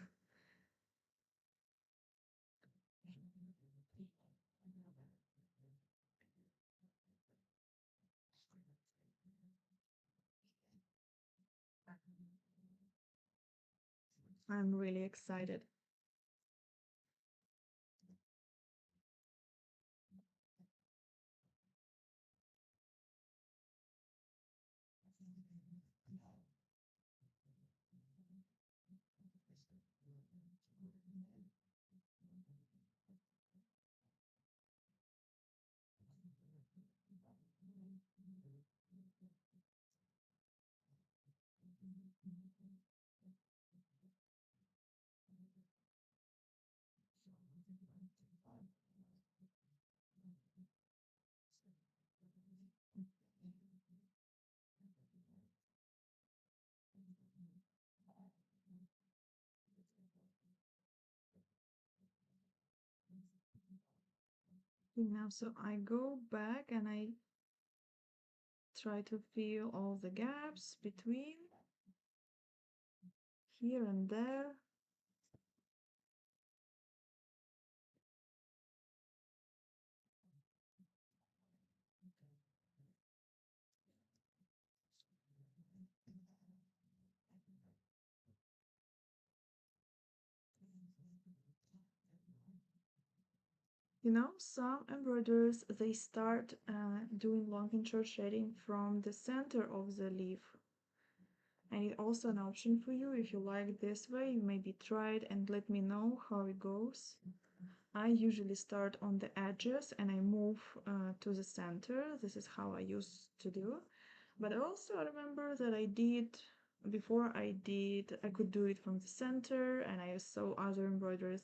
I'm really excited. Now, so I go back and I try to fill all the gaps between here and there. You know, some embroiderers, they start doing long and short shading from the center of the leaf. And it's also an option for you. If you like this way, maybe try it and let me know how it goes. I usually start on the edges and I move to the center. This is how I used to do. But also I remember that before I could do it from the center, and I saw other embroiderers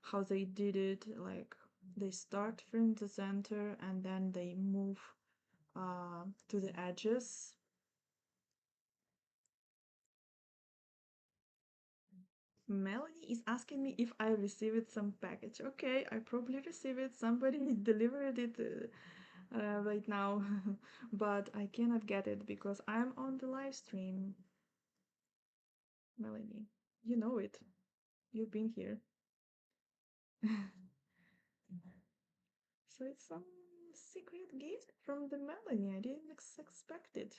how they did it, like they start from the center and then they move to the edges. Melanie is asking me if I received some package. Okay, I probably received it. Somebody delivered it right now, but I cannot get it because I'm on the live stream. Melanie, you know it. You've been here. So it's some secret gift from the Melanie. I didn't expect it.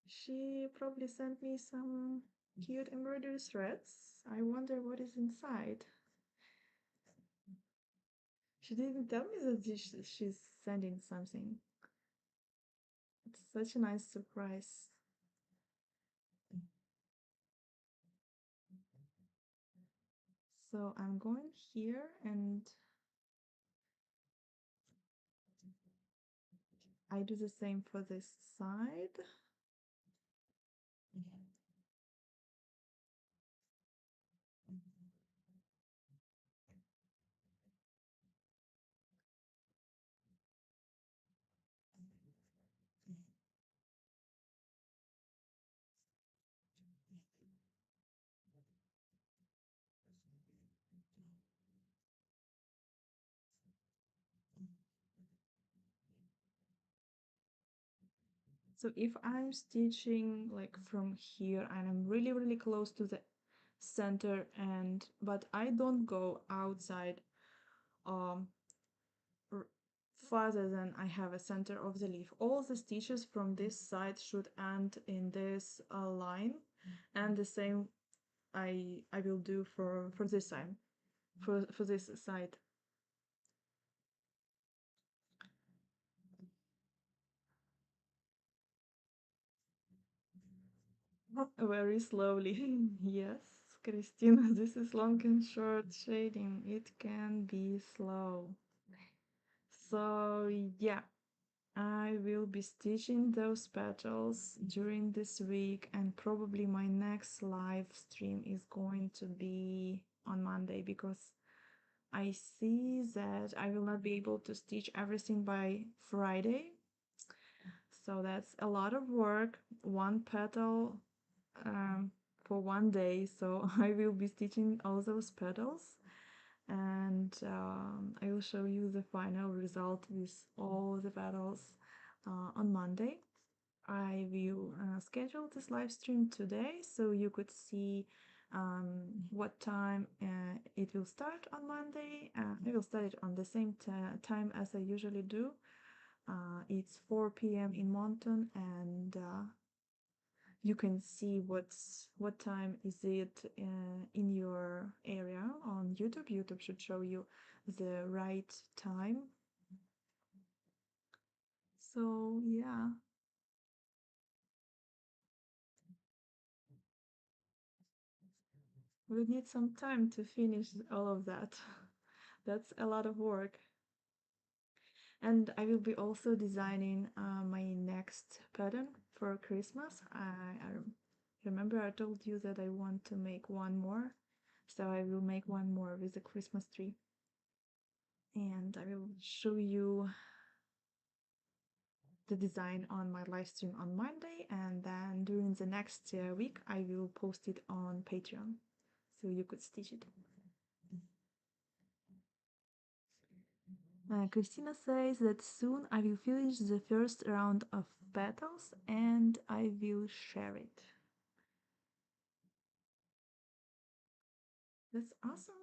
She probably sent me some cute embroidery threads. I wonder what is inside. She didn't tell me that she's sending something. It's such a nice surprise. So I'm going here and I do the same for this side. So if I'm stitching like from here and I'm really close to the center, but I don't go outside um farther than I have a center of the leaf, all the stitches from this side should end in this line, and the same I will do for this side, for this side. Very slowly. Yes, Christina, this is long and short shading. It can be slow. So yeah, I will be stitching those petals during this week, and probably my next live stream is going to be on Monday because I see that I will not be able to stitch everything by Friday. So that's a lot of work, one petal um, for one day. So I will be stitching all those petals, and I will show you the final result with all the petals on Monday. I will schedule this live stream today so you could see what time it will start on Monday. I will start it on the same time as I usually do. It's 4 p.m. in Moncton, and you can see what time is it in your area on YouTube. YouTube should show you the right time. So yeah. We need some time to finish all of that. That's a lot of work. And I will be also designing my next pattern for Christmas. I remember I told you that I want to make one more. So I will make one more with a Christmas tree. And I will show you the design on my live stream on Monday. And then during the next week, I will post it on Patreon. So you could stitch it. Christina says that soon I will finish the first round of petals and I will share it. That's awesome.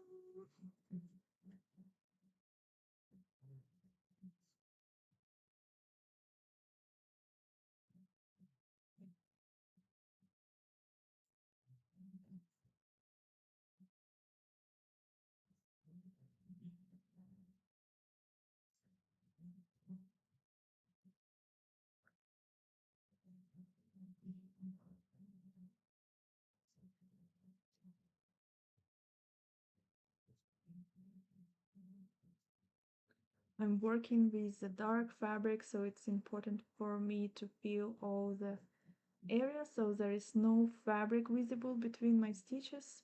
I'm working with the dark fabric, so it's important for me to feel all the areas so there is no fabric visible between my stitches.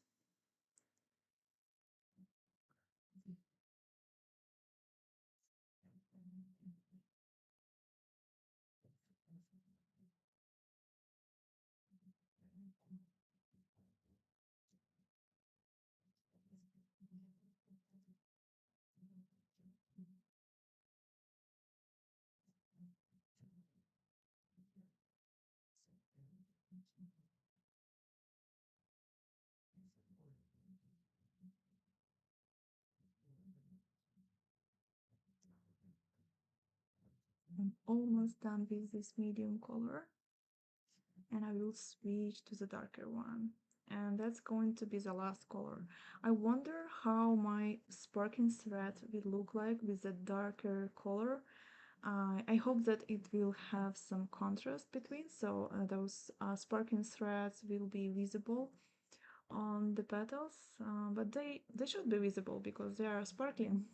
I'm almost done with this medium color, and I will switch to the darker one. And that's going to be the last color. I wonder how my sparking thread will look like with the darker color. I hope that it will have some contrast between, so those sparking threads will be visible on the petals, but they should be visible because they are sparkling.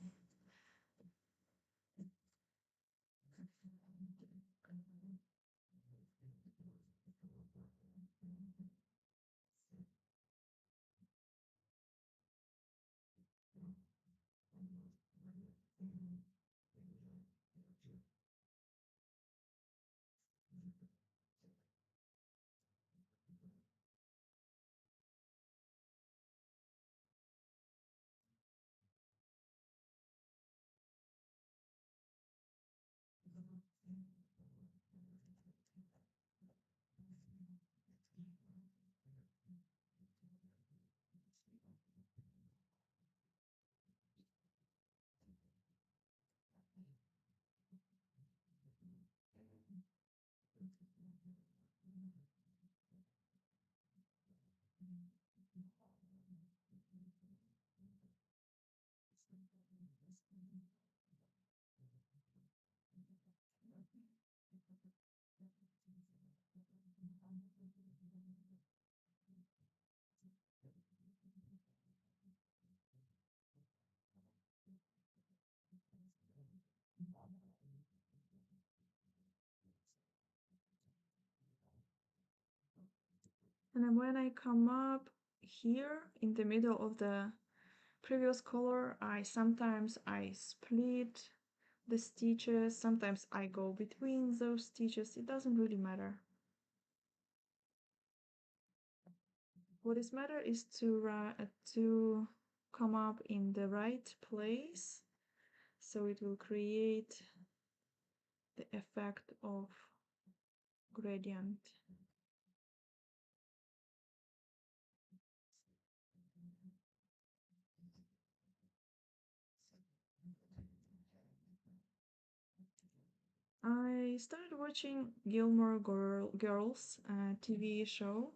And then when I come up here in the middle of the previous color, I sometimes I split the stitches, sometimes I go between those stitches, it doesn't really matter. What is matter is to come up in the right place, so it will create the effect of gradient. I started watching Girls TV show,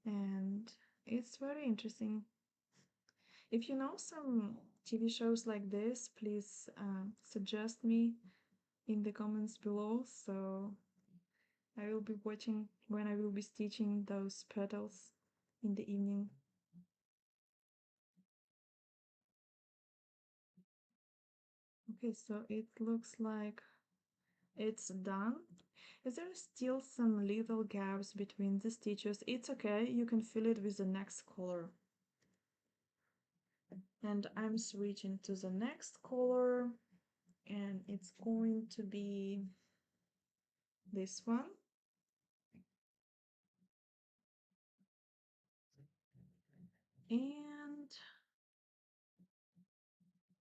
and it's very interesting. If you know some TV shows like this, please suggest me in the comments below, so I will be watching when I will be stitching those petals in the evening. Okay, so it looks like it's done. Is there still some little gaps between the stitches? It's okay, you can fill it with the next color. And I'm switching to the next color, and it's going to be this one. And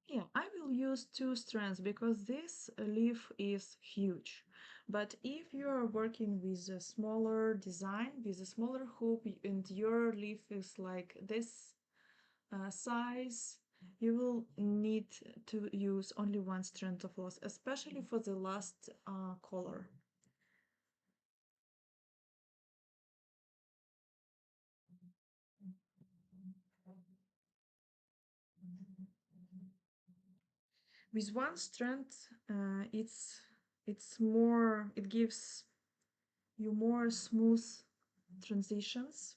yeah, I will use 2 strands because this leaf is huge. But if you are working with a smaller design, with a smaller hoop, and your leaf is like this size, you will need to use only 1 strand of floss, especially for the last color. With 1 strand, it's more, it gives you more smooth transitions.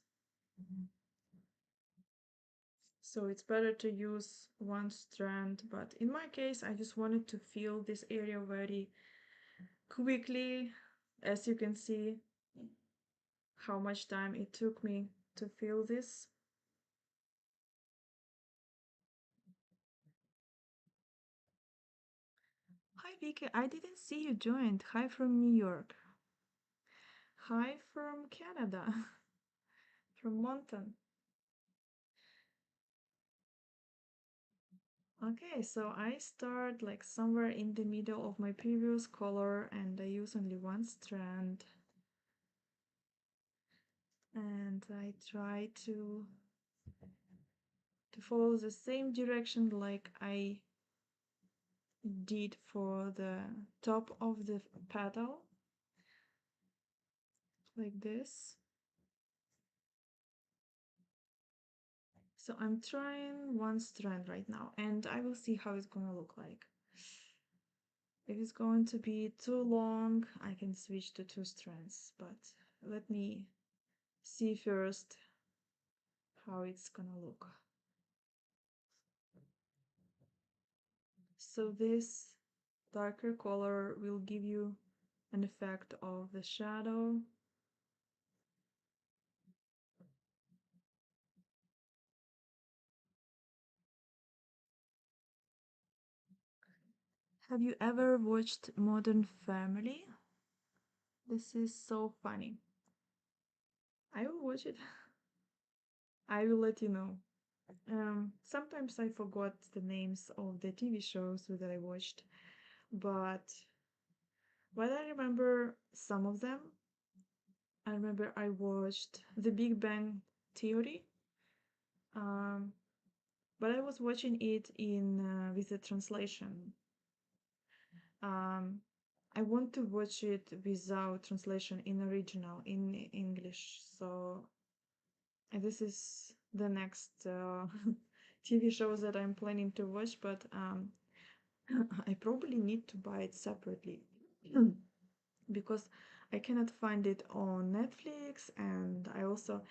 So it's better to use one strand, but in my case I just wanted to fill this area very quickly. As you can see how much time it took me to fill this. Hi Vicky, I didn't see you joined. Hi from New York. Hi from Canada. From Mountain. Okay, so I start like somewhere in the middle of my previous color and I use only one strand. And I try to follow the same direction like I did for the top of the petal, like this. So I'm trying one strand right now and I will see how it's gonna look like. If it's going to be too long, I can switch to two strands, but let me see first how it's gonna look. So this darker color will give you an effect of the shadow. Have you ever watched Modern Family? This is so funny. I will watch it. I will let you know. Sometimes I forgot the names of the TV shows that I watched, but I remember some of them. I remember I watched The Big Bang Theory, um, but I was watching it in with the translation. Um, I want to watch it without translation in original in English. So this is the next TV show that I'm planning to watch, but I probably need to buy it separately because I cannot find it on Netflix, and I also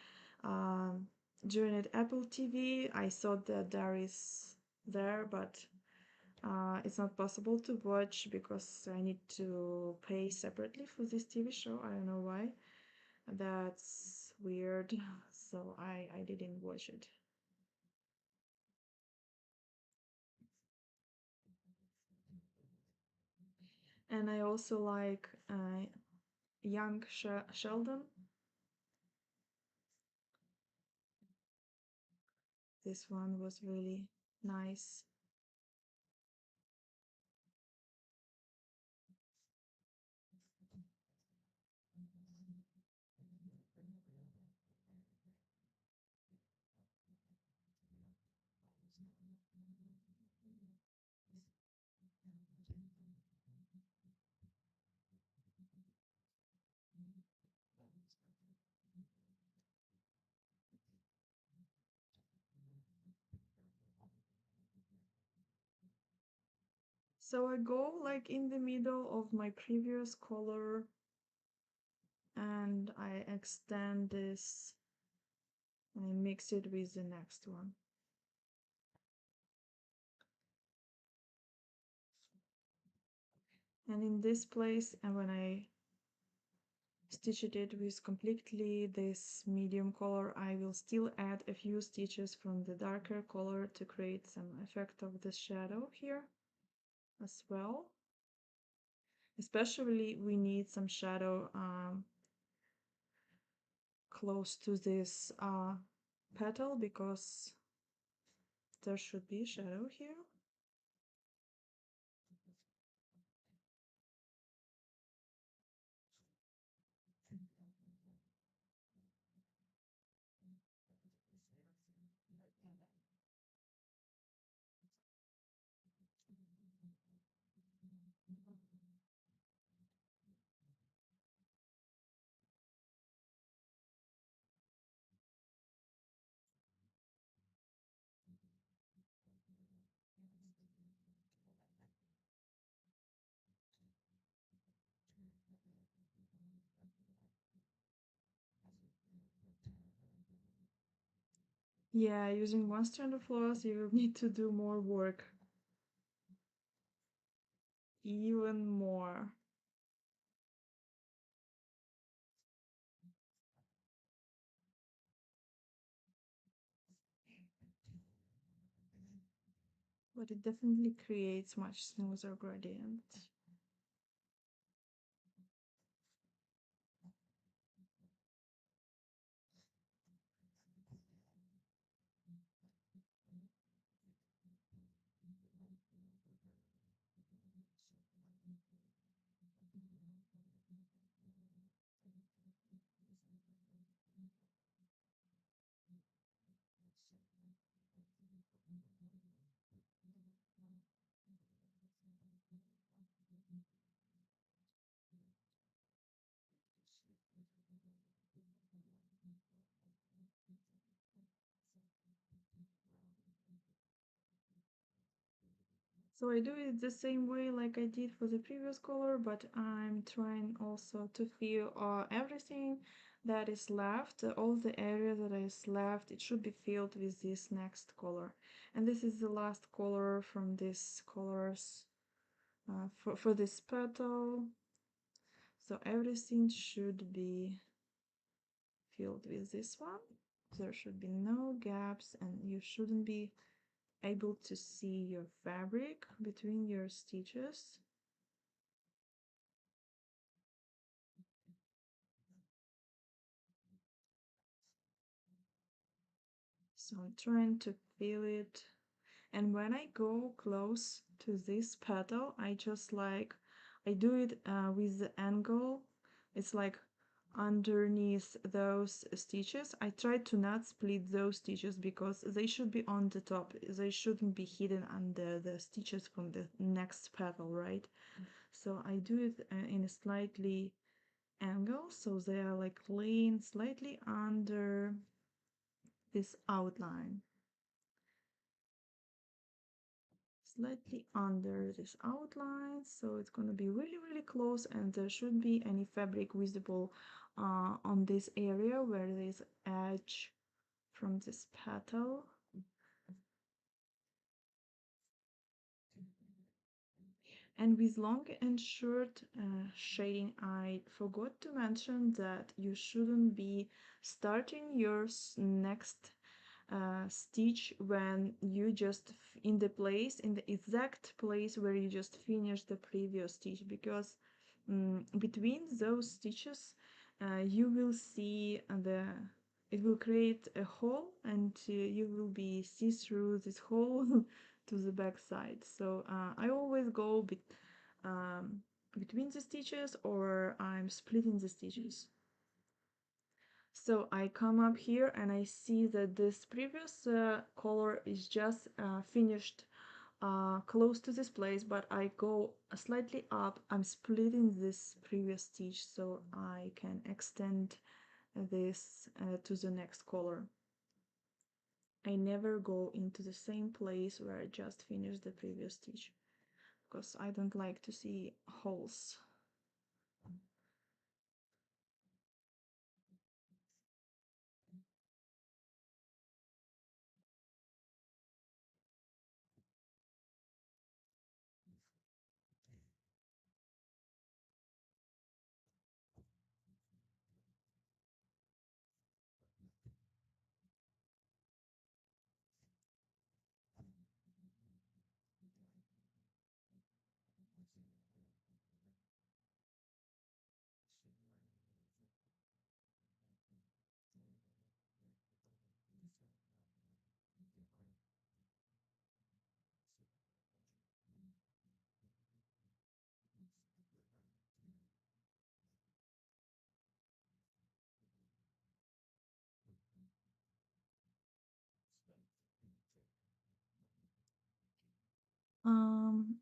joined Apple TV. I thought that there is there, but it's not possible to watch because I need to pay separately for this TV show. I don't know why. That's weird. So I didn't watch it. And I also like Young Sheldon. This one was really nice. So I go like in the middle of my previous color and I extend this and I mix it with the next one. And in this place, and when I stitched it with completely this medium color, I will still add a few stitches from the darker color to create some effect of the shadow here as well. Especially we need some shadow close to this petal because there should be shadow here. Yeah, using one strand of floss, you will need to do more work. Even more. But it definitely creates much smoother gradient. So I do it the same way like I did for the previous color, but I'm trying also to fill everything that is left, all the area that is left, it should be filled with this next color. And this is the last color from these colors for this petal. So everything should be filled with this one. There should be no gaps and you shouldn't be able to see your fabric between your stitches. So I'm trying to feel it. And when I go close to this petal, I just like, I do it with the angle. It's like underneath those stitches. I try to not split those stitches because they should be on the top. They shouldn't be hidden under the stitches from the next petal, right? So I do it in a slightly angle, so they are like laying slightly under this outline. Slightly under this outline, so it's going to be really close and there shouldn't be any fabric visible on this area where there is edge from this petal. And with long and short shading, I forgot to mention that you shouldn't be starting your next stitch when you just in the place, in the exact place where you just finished the previous stitch, because between those stitches you will see it will create a hole and you will be see through this hole to the back side. So I always go between the stitches, or I'm splitting the stitches. So I come up here and I see that this previous color is just finished close to this place, but I go slightly up. I'm splitting this previous stitch so I can extend this to the next color. I never go into the same place where I just finished the previous stitch because I don't like to see holes.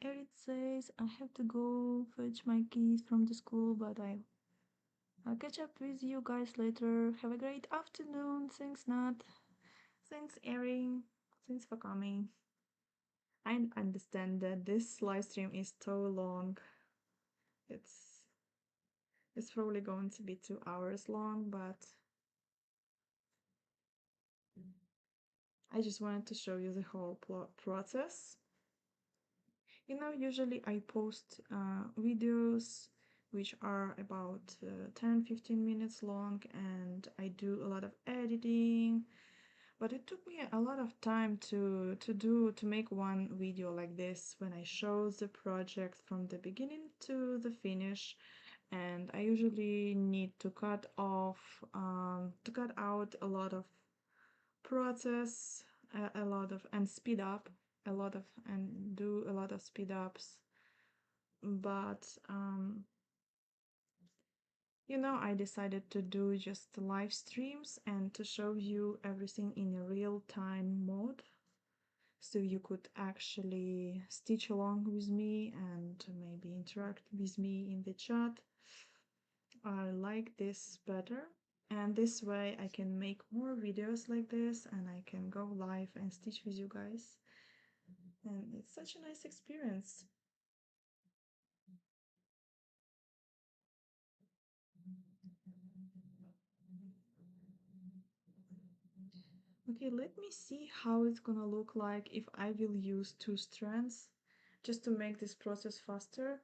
Eric says I have to go fetch my keys from the school, but I'll catch up with you guys later. Have a great afternoon. Thanks, Nat. Thanks, Erin. Thanks for coming. I understand that this live stream is so long. It's it's probably going to be 2 hours long, but I just wanted to show you the whole process. You know, usually I post videos which are about 10-15 minutes long, and I do a lot of editing, but it took me a lot of time to make one video like this, when I show the project from the beginning to the finish. And I usually need to cut out a lot of process, a lot of, and speed up a lot of, and do a lot of speed ups. But you know, I decided to do just live streams and to show you everything in a real time mode, so you could actually stitch along with me and maybe interact with me in the chat. I like this better, and this way I can make more videos like this, and I can go live and stitch with you guys, and it's such a nice experience. Okay, let me see how it's gonna look like if I will use 2 strands, just to make this process faster.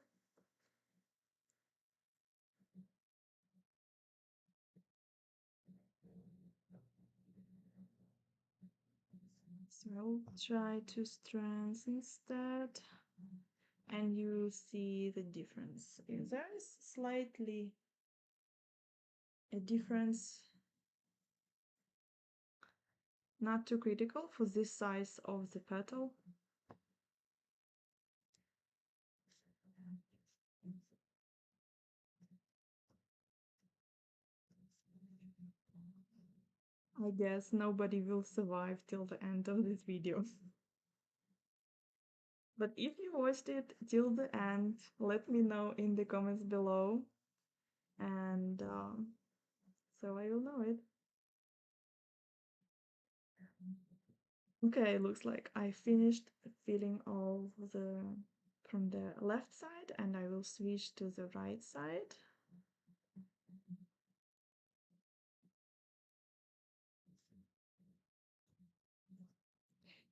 So I'll try 2 strands instead, and you see the difference. There is slightly a difference, not too critical for this size of the petal. I guess nobody will survive till the end of this video. But if you watched it till the end, let me know in the comments below, and so I will know it. Okay, looks like I finished filling all the from the left side, and I will switch to the right side.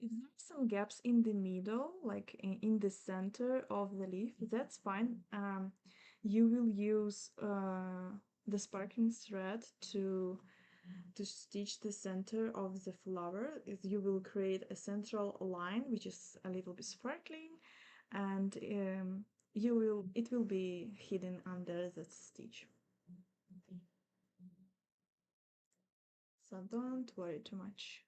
If there's some gaps in the middle, like in the center of the leaf, that's fine. You will use the sparkling thread to stitch the center of the flower. You will create a central line which is a little bit sparkling, and it will be hidden under the stitch. So don't worry too much.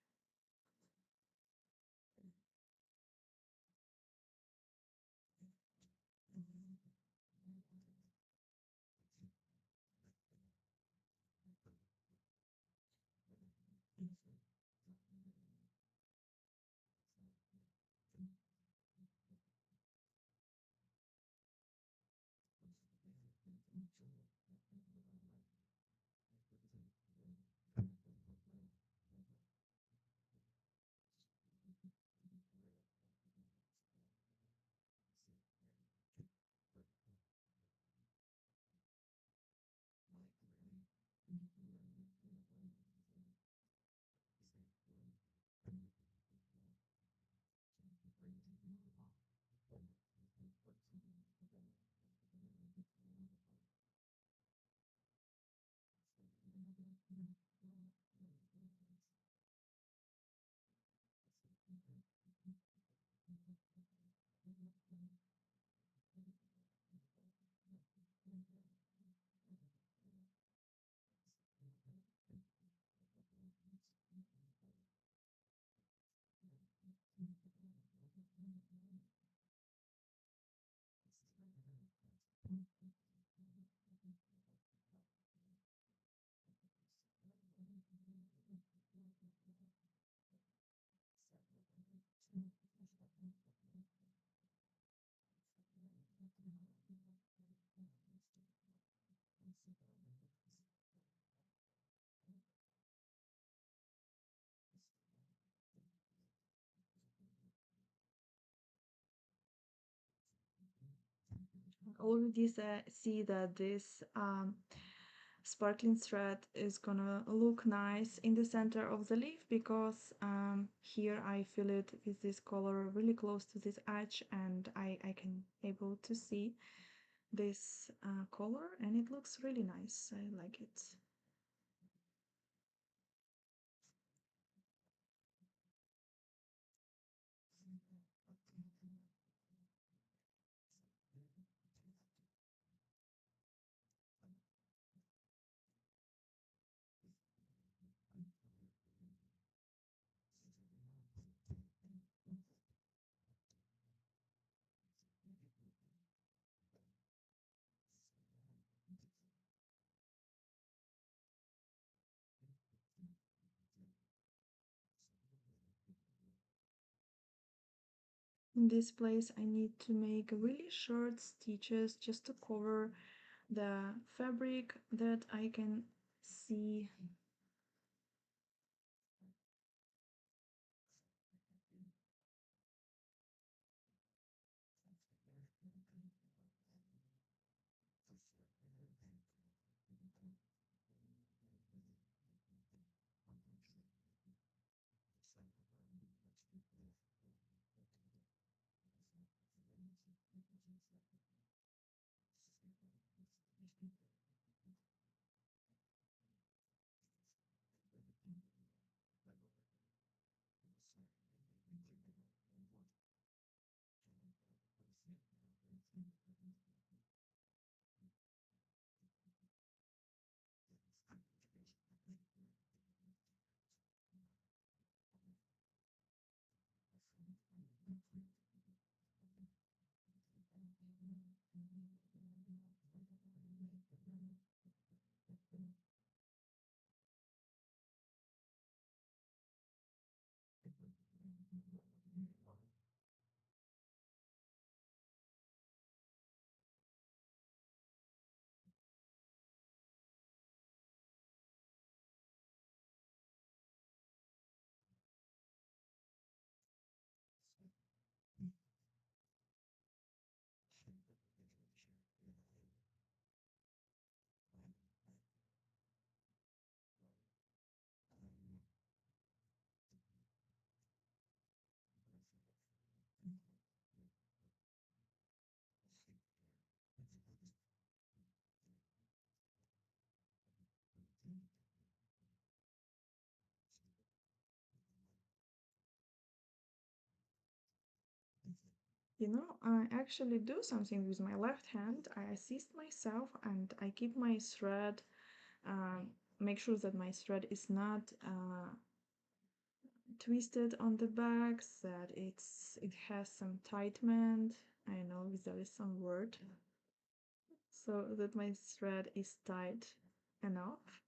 Already see that this sparkling thread is gonna look nice in the center of the leaf, because here I fill it with this color really close to this edge, and I can able to see this color, and it looks really nice. I like it. In this place I need to make really short stitches just to cover the fabric that I can see. You know, I actually do something with my left hand. I assist myself and I keep my thread, make sure that my thread is not twisted on the back, that it has some tightment. I know there is some word, so that my thread is tight enough.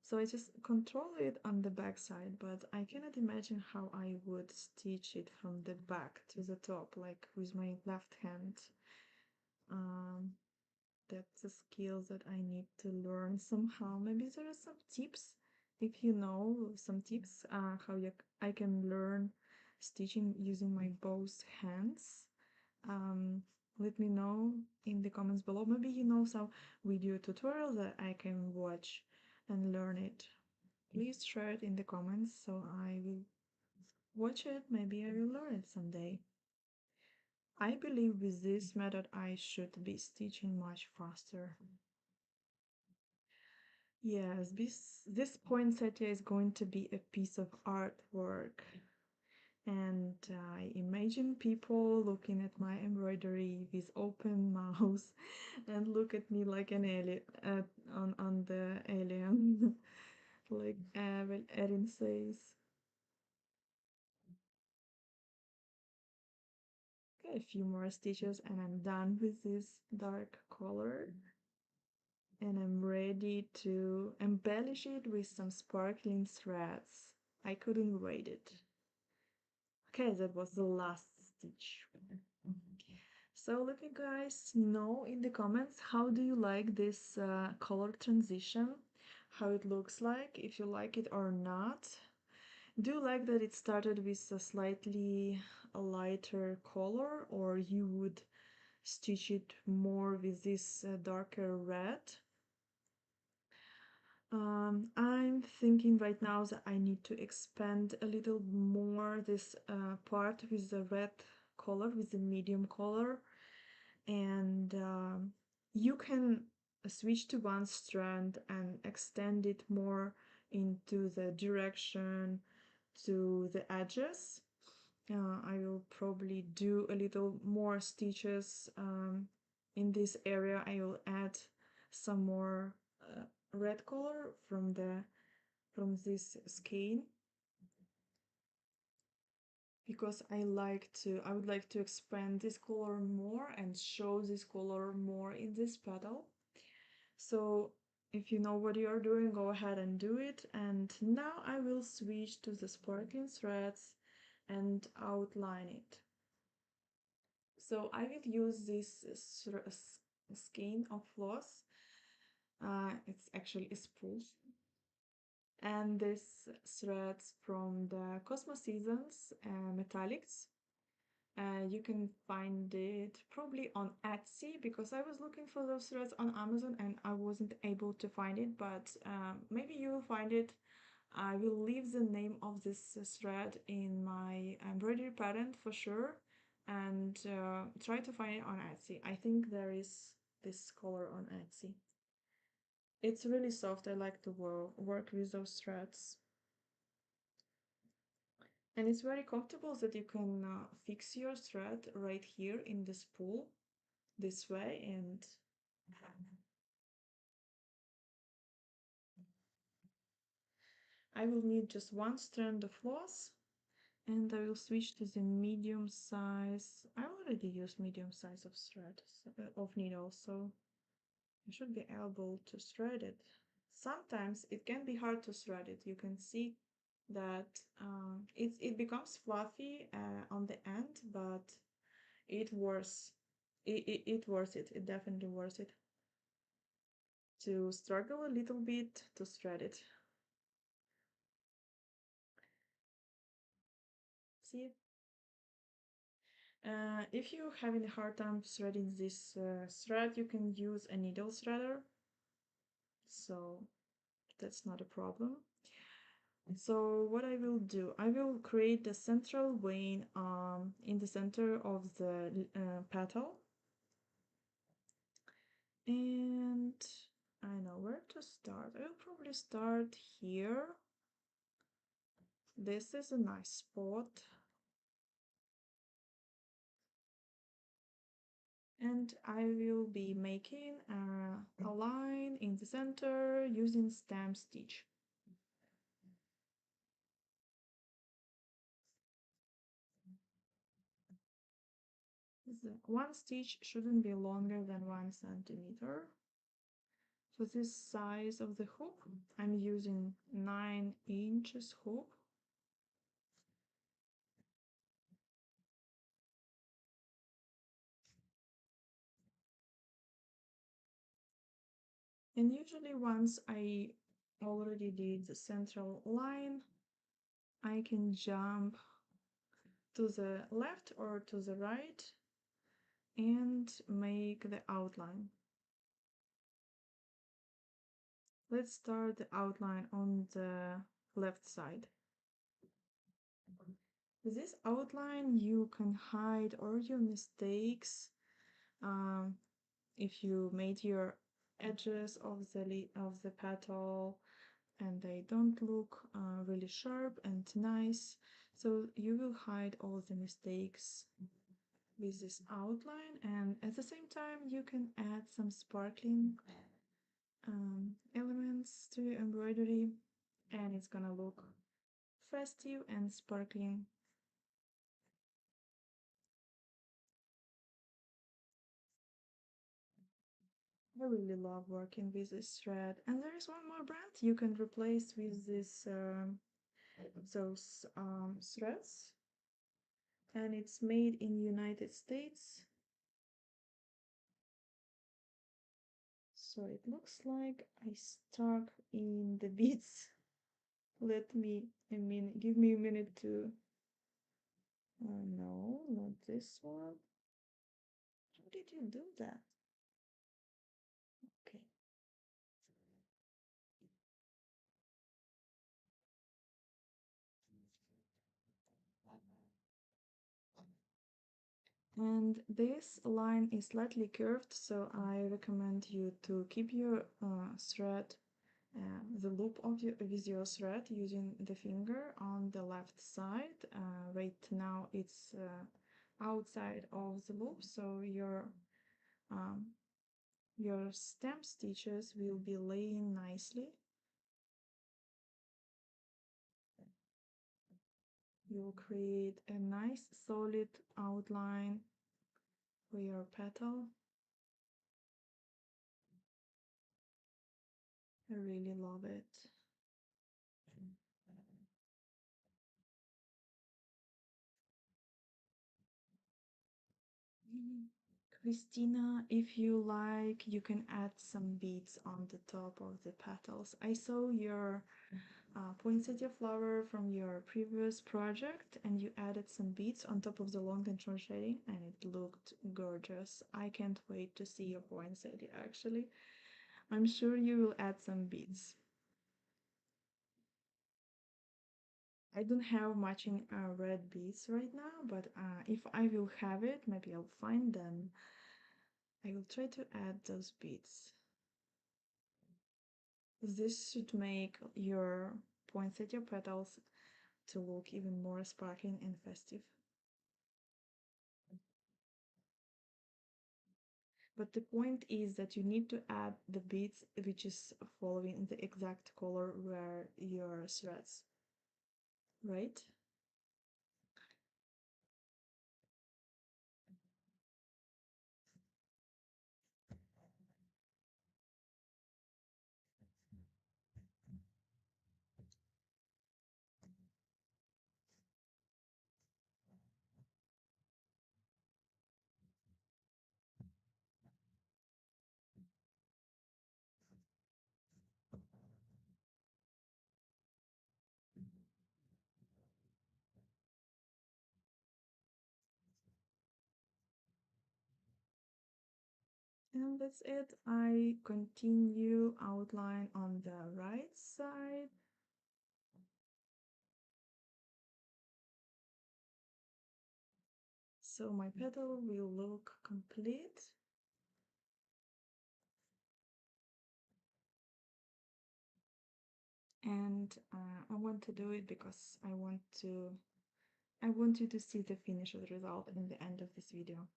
So I just control it on the back side, but I cannot imagine how I would stitch it from the back to the top, like with my left hand. Um, that's a skill that I need to learn somehow. Maybe there are some tips, if you know some tips, how I can learn stitching using my both hands. Um, let me know in the comments below. Maybe you know some video tutorial that I can watch and learn it. Please share it in the comments so I will watch it. Maybe I will learn it someday. I believe with this method I should be stitching much faster. Yes, this poinsettia is going to be a piece of artwork. And I imagine people looking at my embroidery with open mouths and look at me like an alien, on the alien, like when Erin says. Okay, a few more stitches and I'm done with this dark color. And I'm ready to embellish it with some sparkling threads. I couldn't wait it. Okay, that was the last stitch. So let me guys know in the comments, how do you like this color transition, how it looks like, if you like it or not. Do you like that it started with a slightly lighter color, or you would stitch it more with this darker red? I'm thinking right now that I need to expand a little more this part with the red color, with the medium color, and you can switch to one strand and extend it more into the direction to the edges. I will probably do a little more stitches in this area. I will add some more red color from this skein because I would like to expand this color more and show this color more in this petal. So if you know what you're doing, go ahead and do it. And now I will switch to the sparkling threads and outline it. So I will use this skein of floss. It's actually a spool. And this threads from the Cosmo Seasons metallics. You can find it probably on Etsy because I was looking for those threads on Amazon and I wasn't able to find it, but maybe you will find it. I will leave the name of this thread in my embroidery pattern for sure, and try to find it on Etsy. I think there is this color on Etsy. It's really soft. I like to work with those threads. And it's very comfortable that you can fix your thread right here in the spool this way, and I will need just one strand of floss and I will switch to the medium size. I already used medium size of thread of needle, so you should be able to thread it. Sometimes it can be hard to thread it. You can see that it becomes fluffy on the end, but it worth it worth it. It definitely worth it to struggle a little bit to thread it. See, if you're having a hard time threading this thread, you can use a needle threader, so that's not a problem. So what I will do, I will create the central vein in the center of the petal, and I know where to start. I will probably start here. This is a nice spot. And I will be making a line in the center using stem stitch. One stitch shouldn't be longer than 1 centimeter. For this size of the hook, I'm using 9 inches hook. And usually once I already did the central line, I can jump to the left or to the right and make the outline. Let's start the outline on the left side. With this outline, you can hide all your mistakes. If you made your edges of the petal and they don't look really sharp and nice, so you will hide all the mistakes with this outline, and at the same time you can add some sparkling elements to your embroidery and it's gonna look festive and sparkling. I really love working with this thread, and there is one more brand you can replace with this those threads, and it's made in United States. So it looks like I stuck in the beads. Give me a minute to. No, not this one. How did you do that? Okay. And this line is slightly curved, so I recommend you to keep your thread, the loop of with your thread using the finger on the left side. Right now it's outside of the loop, so um, your stem stitches will be laying nicely. You'll create a nice solid outline for your petal. I really love it. Christina, if you like, you can add some beads on the top of the petals. I saw your poinsettia flower from your previous project and you added some beads on top of the long and short shading and it looked gorgeous. I can't wait to see your poinsettia actually. I'm sure you will add some beads. I don't have matching red beads right now, but if I will have it, maybe I'll find them. I will try to add those beads. This should make your poinsettia petals to look even more sparkling and festive. But the point is that you need to add the beads which is following the exact color where your threads, right? And that's it. I continue outline on the right side. So my petal will look complete. And I want to do it because I want you to see the finished result in the end of this video.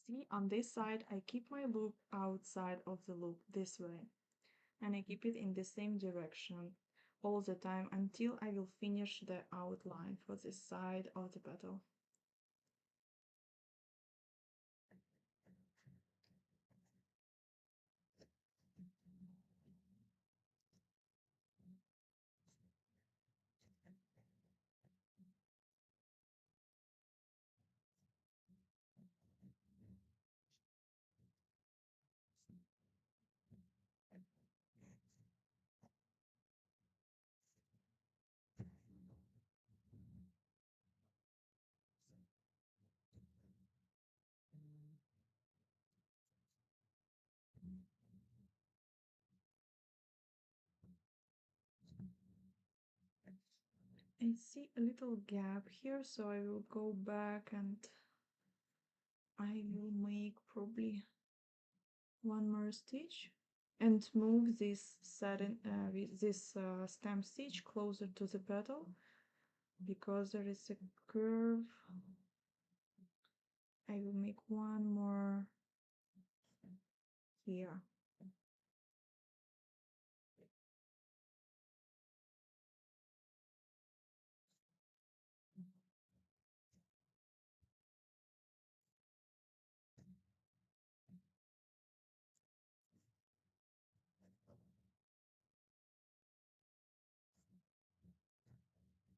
See, on this side, I keep my loop outside of the loop this way, and I keep it in the same direction all the time until I will finish the outline for this side of the petal. I see a little gap here, so I will go back and I will make probably one more stitch and move this satin with this stem stitch closer to the petal because there is a curve. I will make one more here.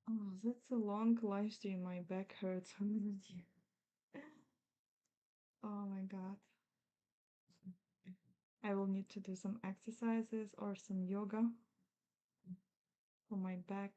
Oh, that's a long live stream. My back hurts already. Oh my god. I will need to do some exercises or some yoga for my back.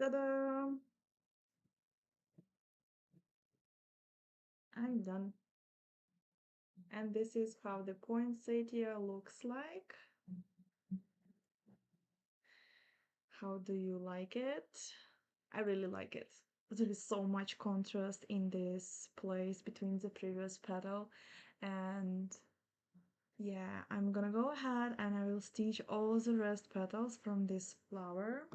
Ta-da! I'm done. And this is how the poinsettia looks like. How do you like it? I really like it. There is so much contrast in this place between the previous petal, and yeah, I'm gonna go ahead and I will stitch all the rest petals from this flower.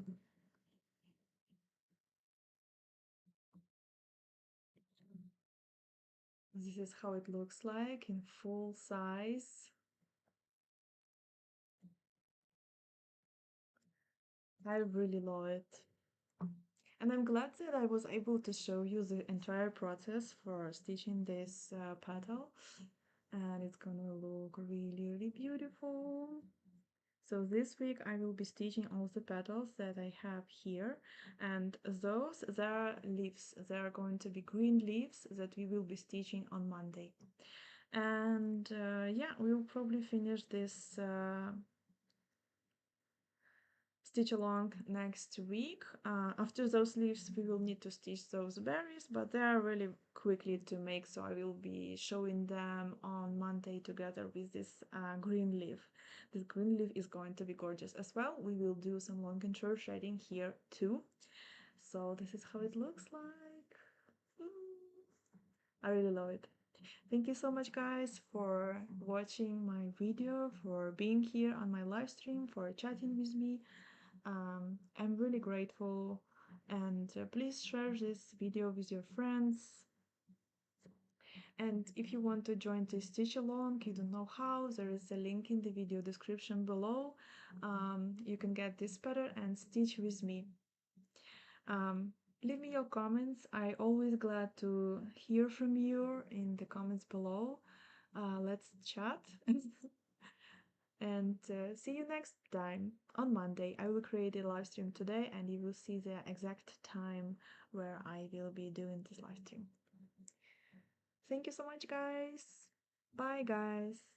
This is how it looks like in full size. I really love it. And I'm glad that I was able to show you the entire process for stitching this petal. And it's gonna look really, really beautiful. So this week I will be stitching all the petals that I have here, and those, they are leaves. They are going to be green leaves that we will be stitching on Monday. And yeah, we will probably finish this stitch along next week. After those leaves we will need to stitch those berries, but they are really quickly to make, so I will be showing them on Monday together with this green leaf. This green leaf is going to be gorgeous as well. We will do some long and short shading here too. So this is how it looks like. I really love it. Thank you so much guys for watching my video, for being here on my live stream, for chatting with me. I'm really grateful, and please share this video with your friends. And if you want to join this stitch along, you don't know how, there is a link in the video description below. You can get this better and stitch with me. Leave me your comments. I always glad to hear from you in the comments below. Let's chat. And see you next time on Monday. I will create a live stream today and you will see the exact time where I will be doing this live stream. Thank you so much guys. Bye guys.